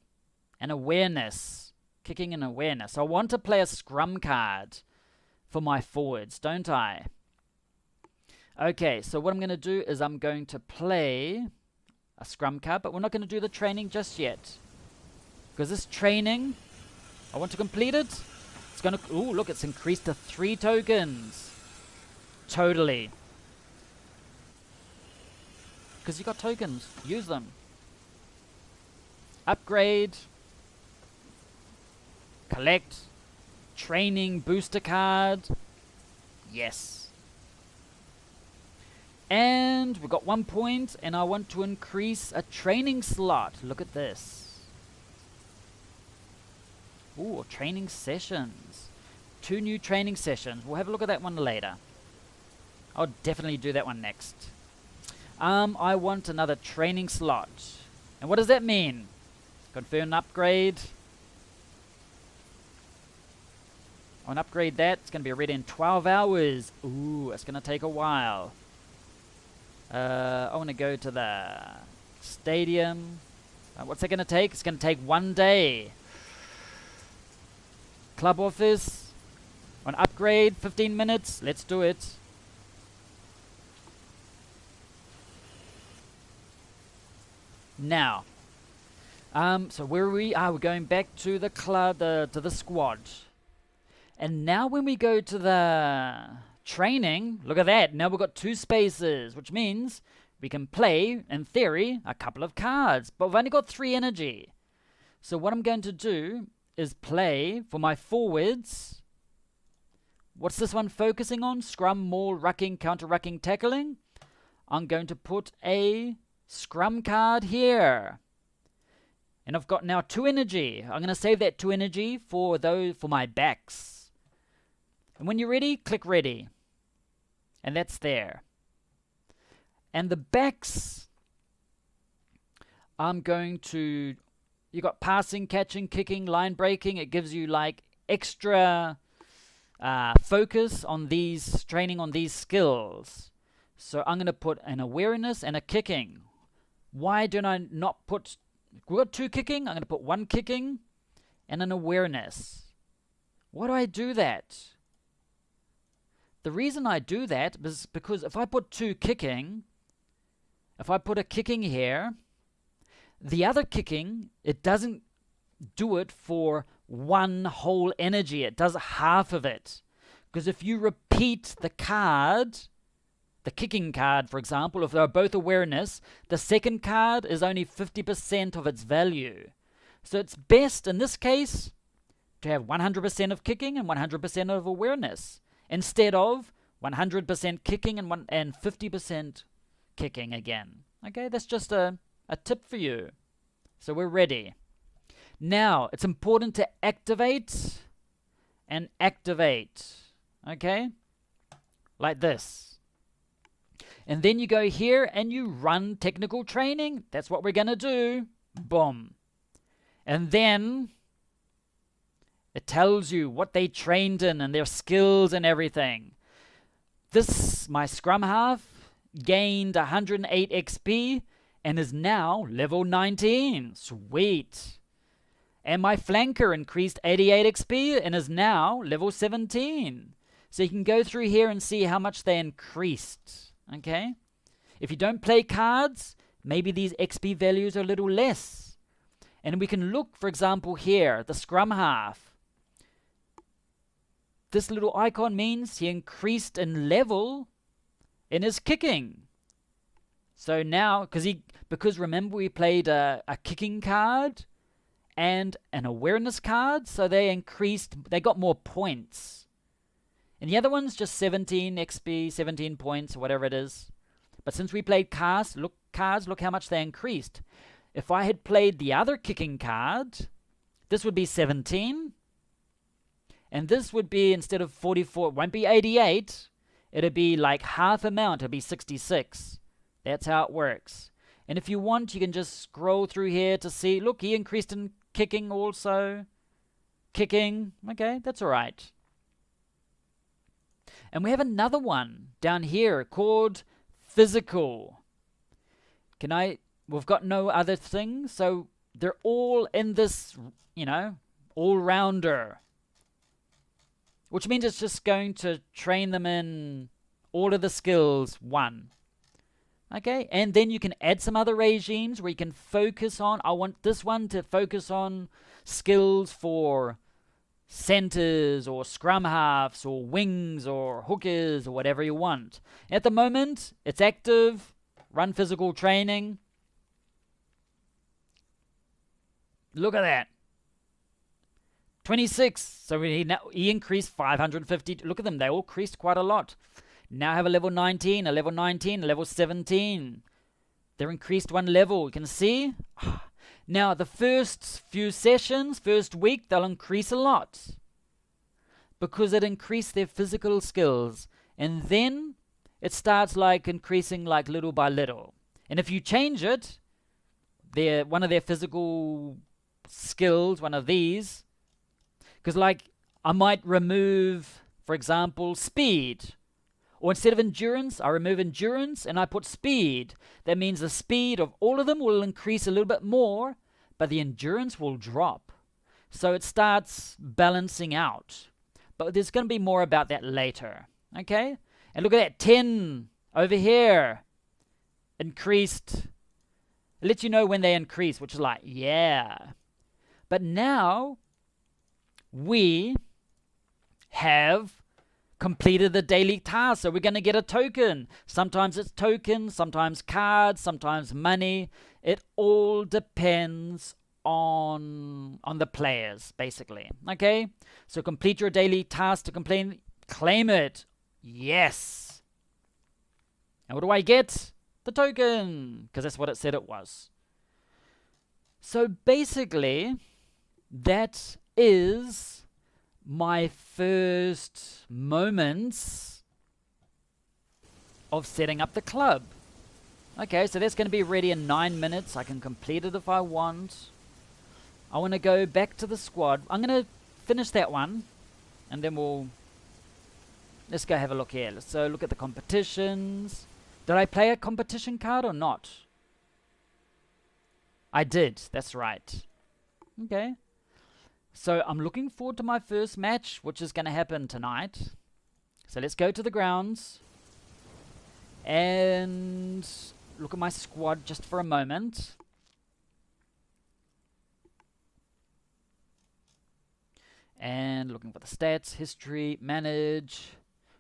and awareness. Kicking and awareness. I want to play a scrum card for my forwards, don't I? Okay, so what I'm going to do is I'm going to play a scrum card, but we're not going to do the training just yet. Because this training, I want to complete it. It's going to... Ooh, look, it's increased to 3 tokens. Totally. Because you got tokens. Use them. Upgrade. Collect. Training booster card. Yes. And we've got 1 point, and I want to increase a training slot. Look at this. Ooh, training sessions. 2 new training sessions. We'll have a look at that one later. I'll definitely do that one next. I want another training slot. And what does that mean? Confirm upgrade. I want to upgrade that. It's going to be ready in 12 hours. Ooh, it's going to take a while. I want to go to the stadium. What's that going to take? It's going to take 1 day. Club office. I want to upgrade. 15 minutes. Let's do it. Now. So where are we? We're going back to the club, to the squad. And now when we go to the training, look at that. Now we've got 2 spaces, which means we can play, in theory, a couple of cards. But we've only got 3 energy. So what I'm going to do is play for my forwards. What's this one focusing on? Scrum, maul, rucking, counter-rucking, tackling. I'm going to put a scrum card here. And I've got now 2 energy. I'm going to save that 2 energy for my backs. And when you're ready, click ready. And that's there. And the backs, I'm going to... You got passing, catching, kicking, line breaking. It gives you like extra focus on these, training on these skills. So I'm going to put an awareness and a kicking. Why don't I not put... We've got 2 kicking. I'm going to put 1 kicking and an awareness. Why do I do that? The reason I do that is because if I put 2 kicking, if I put a kicking here, the other kicking, it doesn't do it for 1 whole energy. It does half of it. Because if you repeat the card, the kicking card, for example, if they're both awareness, the second card is only 50% of its value. So it's best, in this case, to have 100% of kicking and 100% of awareness, instead of 100% kicking and 50% kicking again. Okay, that's just a tip for you. So we're ready. Now, it's important to activate and activate. Okay? Like this. And then you go here and you run technical training. That's what we're going to do. Boom. And then it tells you what they trained in and their skills and everything. This, my scrum half, gained 108 XP and is now level 19. Sweet. And my flanker increased 88 XP and is now level 17. So you can go through here and see how much they increased. Okay? If you don't play cards, maybe these XP values are a little less. And we can look, for example, here, the scrum half. This little icon means he increased in level in his kicking. So now, because remember we played a kicking card and an awareness card, so they got more points. And the other one's just 17 XP, 17 points, or whatever it is. But since we played cards, look how much they increased. If I had played the other kicking card, this would be 17. And this would be, instead of 44, it won't be 88. It'd be like half amount. It'd be 66. That's how it works. And if you want, you can just scroll through here to see. Look, he increased in kicking also. Kicking. Okay, that's all right. And we have another one down here called physical. We've got no other things, so they're all in this, all-rounder. Which means it's just going to train them in all of the skills, one. Okay, and then you can add some other regimes where you can focus on, I want this one to focus on skills for centers or scrum halves or wings or hookers or whatever you want. At the moment, it's active, run physical training. Look at that. 26. So he increased 550. Look at them. They all increased quite a lot. Now have a level 19, a level 19, a level 17. They're increased one level. You can see. Now, the first few sessions, first week, they'll increase a lot. Because it increased their physical skills. And then it starts increasing little by little. And if you change it, one of their physical skills, one of these, because I might remove, for example, speed. Or instead of endurance, I remove endurance and I put speed. That means the speed of all of them will increase a little bit more, but the endurance will drop. So it starts balancing out. But there's going to be more about that later. Okay? And look at that, 10 over here. Increased. It lets you know when they increase, which is yeah. But now we have completed the daily task, so we're going to get a token. Sometimes it's tokens, sometimes cards, sometimes money. It all depends on the players, basically. Okay? So complete your daily task to claim it. Yes. And what do I get? The token, because that's what it said it was. So basically, that is my first moments of setting up the club. Okay, so that's going to be ready in 9 minutes. I can complete it if I want. I want to go back to the squad. I'm going to finish that one, and then let's go have a look here. So look at the competitions. Did I play a competition card or not? I did, that's right. Okay. So I'm looking forward to my first match, which is going to happen tonight. So let's go to the grounds and look at my squad just for a moment. And looking for the stats, history, manage.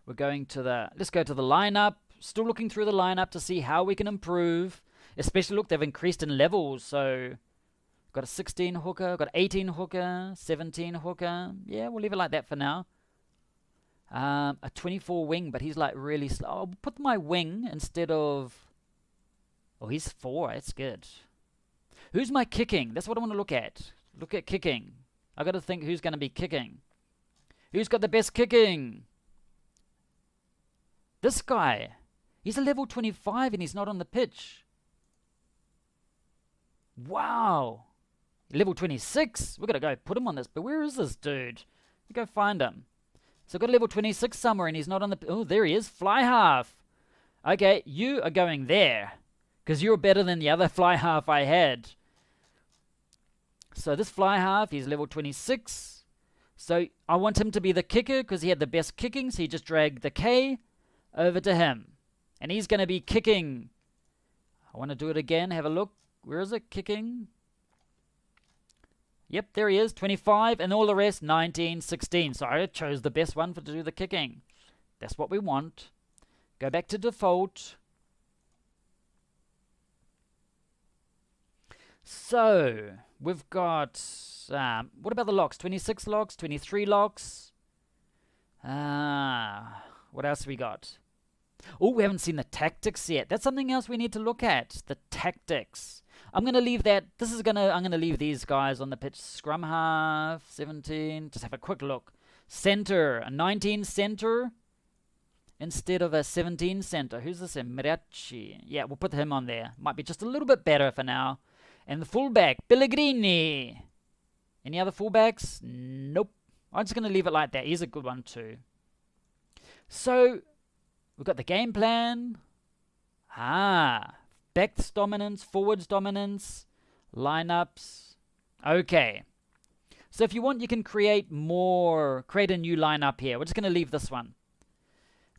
Let's go to the lineup. Still looking through the lineup to see how we can improve. Especially, look, they've increased in levels, so got a 16 hooker, got 18 hooker, 17 hooker. Yeah, we'll leave it like that for now. A 24 wing, but he's really slow. I'll put my wing instead of... Oh, he's 4. That's good. Who's my kicking? That's what I want to look at. Look at kicking. I got to think who's going to be kicking. Who's got the best kicking? This guy. He's a level 25 and he's not on the pitch. Wow. Level 26. We've got to go put him on this. But where is this dude? We go find him. So I've got a level 26 somewhere and he's not on the... Oh, there he is. Fly half. Okay, you are going there. Because you're better than the other fly half I had. So this fly half, he's level 26. So I want him to be the kicker because he had the best kicking. So he just dragged the K over to him. And he's going to be kicking. I want to do it again. Have a look. Where is it? Kicking. Yep, there he is. 25. And all the rest, 19, 16. So I chose the best one to do the kicking. That's what we want. Go back to default. So, we've got, what about the locks? 26 locks, 23 locks. What else we got? Oh, we haven't seen the tactics yet. That's something else we need to look at. The tactics. I'm going to leave that. I'm going to leave these guys on the pitch. Scrum half, 17. Just have a quick look. Center, a 19 center instead of a 17 center. Who's this? Mirachi. Yeah, we'll put him on there. Might be just a little bit better for now. And the fullback, Pellegrini. Any other fullbacks? Nope. I'm just going to leave it like that. He's a good one too. So, we've got the game plan. Backs dominance, forwards dominance, lineups. Okay. So if you want, you can create a new lineup here. We're just going to leave this one.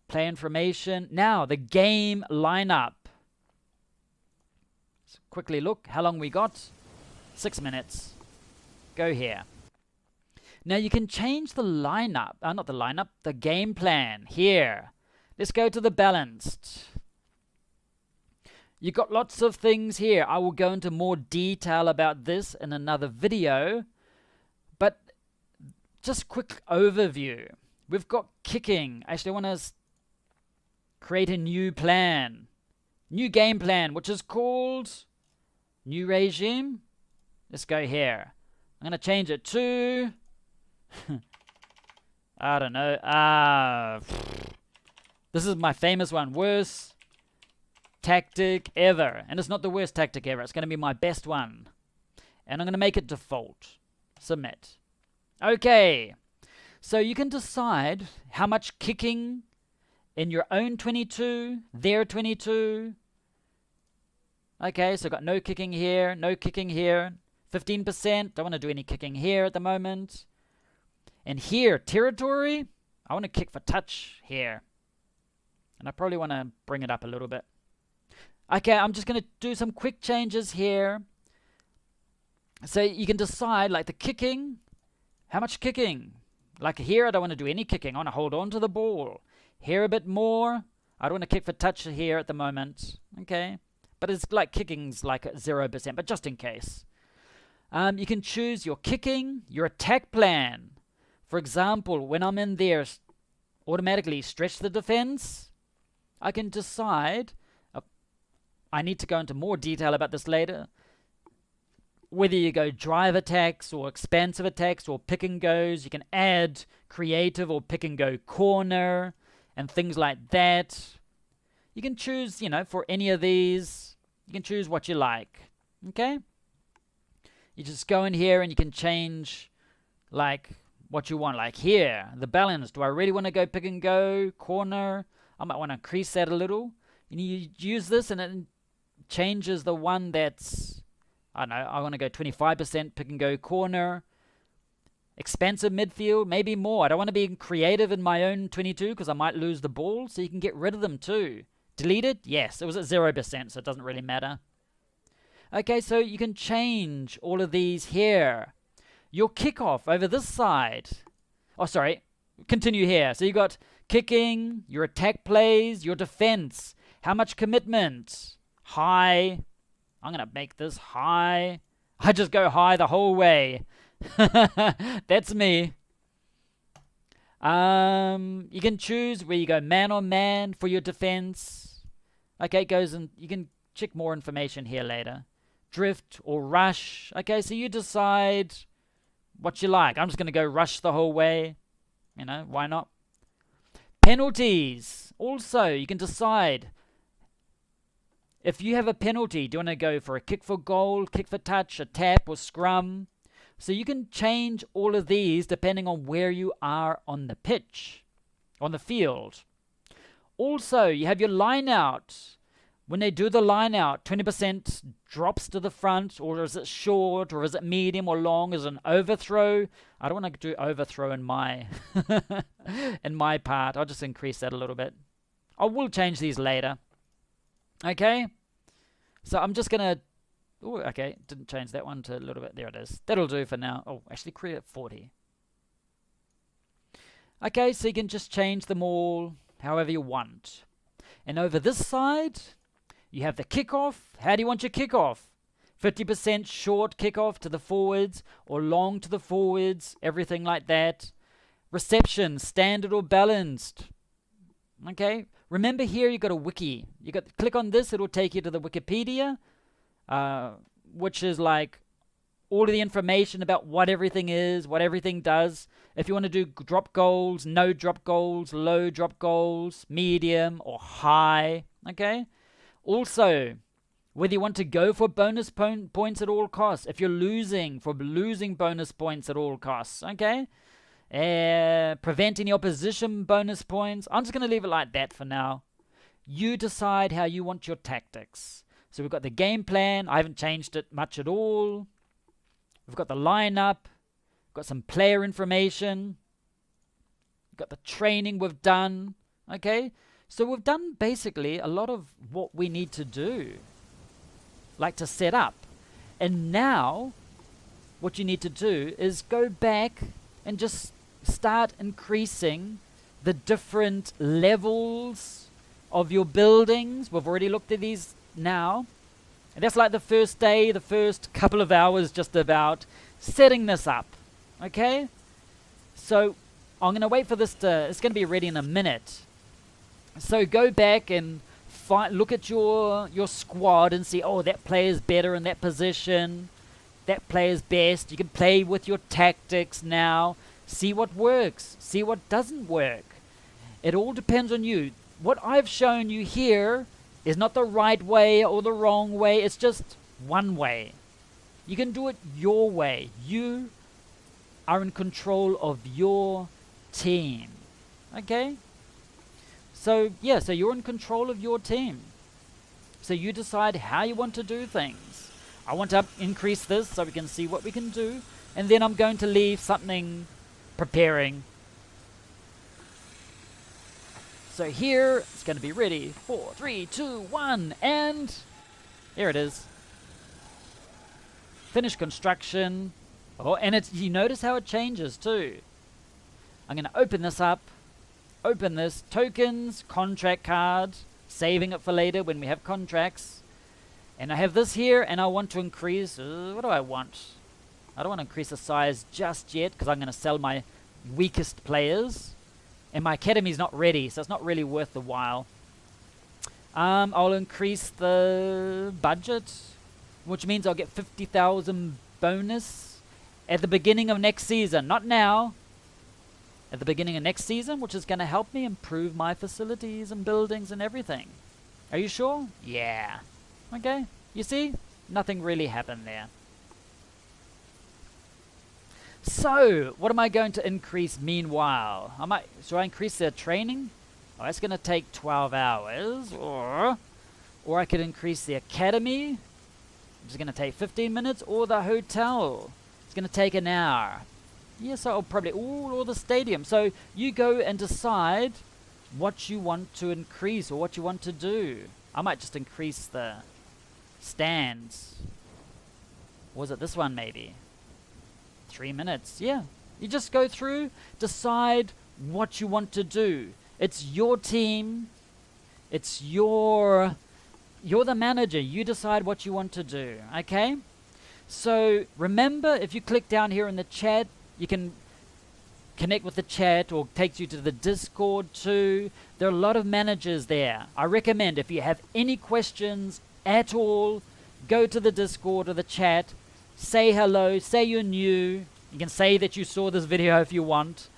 Play information. Now, the game lineup. Quickly look how long we got. 6 minutes. Go here. Now you can change the lineup. Not the lineup, the game plan here. Let's go to the balanced. You got lots of things here. I will go into more detail about this in another video. But just quick overview. We've got kicking. Actually, I want to create a new plan. New game plan, which is called New Regime. Let's go here. I'm going to change it to... I don't know. This is my famous one. Worst tactic ever. And it's not the worst tactic ever. It's going to be my best one. And I'm going to make it default. Submit. Okay. So you can decide how much kicking in your own 22, their 22. Okay, so I've got no kicking here, no kicking here. 15%. Don't want to do any kicking here at the moment. And here, territory. I want to kick for touch here. And I probably want to bring it up a little bit. Okay, I'm just going to do some quick changes here. So you can decide, like the kicking. How much kicking? Like here, I don't want to do any kicking. I want to hold on to the ball. Here a bit more. I don't want to kick for touch here at the moment. Okay. But it's like kicking's like 0%, but just in case. You can choose your kicking, your attack plan. For example, when I'm in there, automatically stretch the defense. I can decide, I need to go into more detail about this later, whether you go drive attacks or expansive attacks or pick and goes. You can add creative or pick and go corner and things like that. You can choose, for any of these, you can choose what you like. Okay? You just go in here and you can change like what you want. Like here, the balance. Do I really want to go pick and go corner? I might want to increase that a little. And you use this and it changes the one that's, I don't know, I want to go 25% pick and go corner. Expansive midfield, maybe more. I don't want to be creative in my own 22 because I might lose the ball, so you can get rid of them too. Delete it? Yes, it was at 0%, so it doesn't really matter. Okay, so you can change all of these here. Your kickoff over this side. Oh, sorry. Continue here. So you got kicking, your attack plays, your defense. How much commitment? High. I'm going to make this high. I just go high the whole way. That's me. You can choose where you go man on man for your defense. Okay, it goes and you can check more information here later. Drift or rush. Okay, so you decide what you like. I'm just going to go rush the whole way. You know, why not? Penalties. Also, you can decide if you have a penalty, do you want to go for a kick for goal, kick for touch, a tap, or scrum? So you can change all of these depending on where you are on the pitch, on the field. Also, you have your line out. When they do the line out, 20% drops to the front, or is it short, or is it medium or long? Is it an overthrow? I don't want to do overthrow in my in my part. I'll just increase that a little bit. I will change these later. Okay? So I'm just going to... Oh, okay. Didn't change that one to a little bit. There it is. That'll do for now. Oh, actually create 40. Okay, so you can just change them all however you want. And over this side, you have the kickoff. How do you want your kickoff? 50% short kickoff to the forwards or long to the forwards, everything like that. Reception, standard or balanced. Okay, remember here you got a wiki. You got click on this, it'll take you to the Wikipedia, which is like all of the information about what everything is, what everything does. If you want to do drop goals, no drop goals, low drop goals, medium or high. Okay. Also, whether you want to go for bonus points at all costs, if you're losing, for losing bonus points at all costs. Okay. Prevent any opposition bonus points. I'm just going to leave it like that for now. You decide how you want your tactics. So we've got the game plan. I haven't changed it much at all. We've got the lineup. We've got some player information. We've got the training we've done. Okay, so we've done basically a lot of what we need to do, like to set up. And now what you need to do is go back and just start increasing the different levels of your buildings. We've already looked at these now. And that's like the first day, the first couple of hours just about setting this up. Okay? So I'm going to wait for this to, it's going to be ready in a minute. So go back and look at your squad and see, oh, that player's better in that position. That player's best. You can play with your tactics now. See what works. See what doesn't work. It all depends on you. What I've shown you here is not the right way or the wrong way. It's just one way. You can do it your way. You are in control of your team. Okay? So, yeah, so you're in control of your team. So you decide how you want to do things. I want to increase this so we can see what we can do. And then I'm going to leave something preparing. So here, it's going to be ready. 4, 3, 2, 1, and here it is. Finish construction. Oh, and it's, you notice how it changes too. I'm going to open this up. Open this. Tokens, contract card. Saving it for later when we have contracts. And I have this here, and I want to increase. What do I want? I don't want to increase the size just yet because I'm going to sell my weakest players. And my academy's not ready, so it's not really worth the while. I'll increase the budget, which means I'll get 50,000 bonus at the beginning of next season. Not now. At the beginning of next season, which is going to help me improve my facilities and buildings and everything. Are you sure? Yeah. Okay. You see? Nothing really happened there. So, what am I going to increase meanwhile? Should I increase their training? Oh, that's going to take 12 hours. Or I could increase the academy, which is going to take 15 minutes. Or the hotel. It's going to take an hour. Yes, I'll probably... or the stadium. So, you go and decide what you want to increase or what you want to do. I might just increase the stands. Or was it this one maybe? 3 minutes, yeah. You just go through, decide what you want to do. It's your team. It's you're the manager. You decide what you want to do, okay? So remember, if you click down here in the chat, you can connect with the chat or takes you to the Discord too. There are a lot of managers there. I recommend if you have any questions at all, go to the Discord or the chat. Say hello, say you're new. You can say that you saw this video if you want.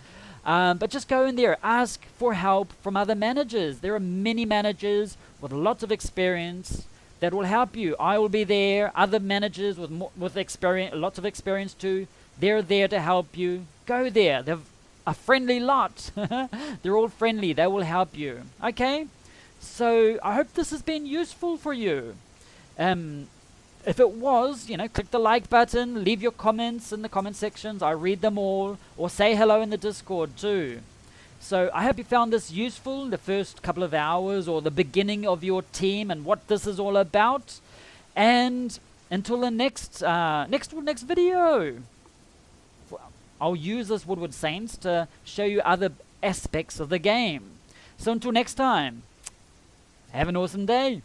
But just go in there, ask for help from other managers. There are many managers with lots of experience that will help you. I will be there. Other managers with experience, lots of experience too. They're there to help you. Go there. They're a friendly lot. They're all friendly. They will help you. Okay? So I hope this has been useful for you. If it was, click the like button, leave your comments in the comment sections. I read them all, or say hello in the Discord too. So I hope you found this useful, the first couple of hours or the beginning of your team and what this is all about. And until the next video, I'll use this Woodward Saints to show you other aspects of the game. So until next time, have an awesome day.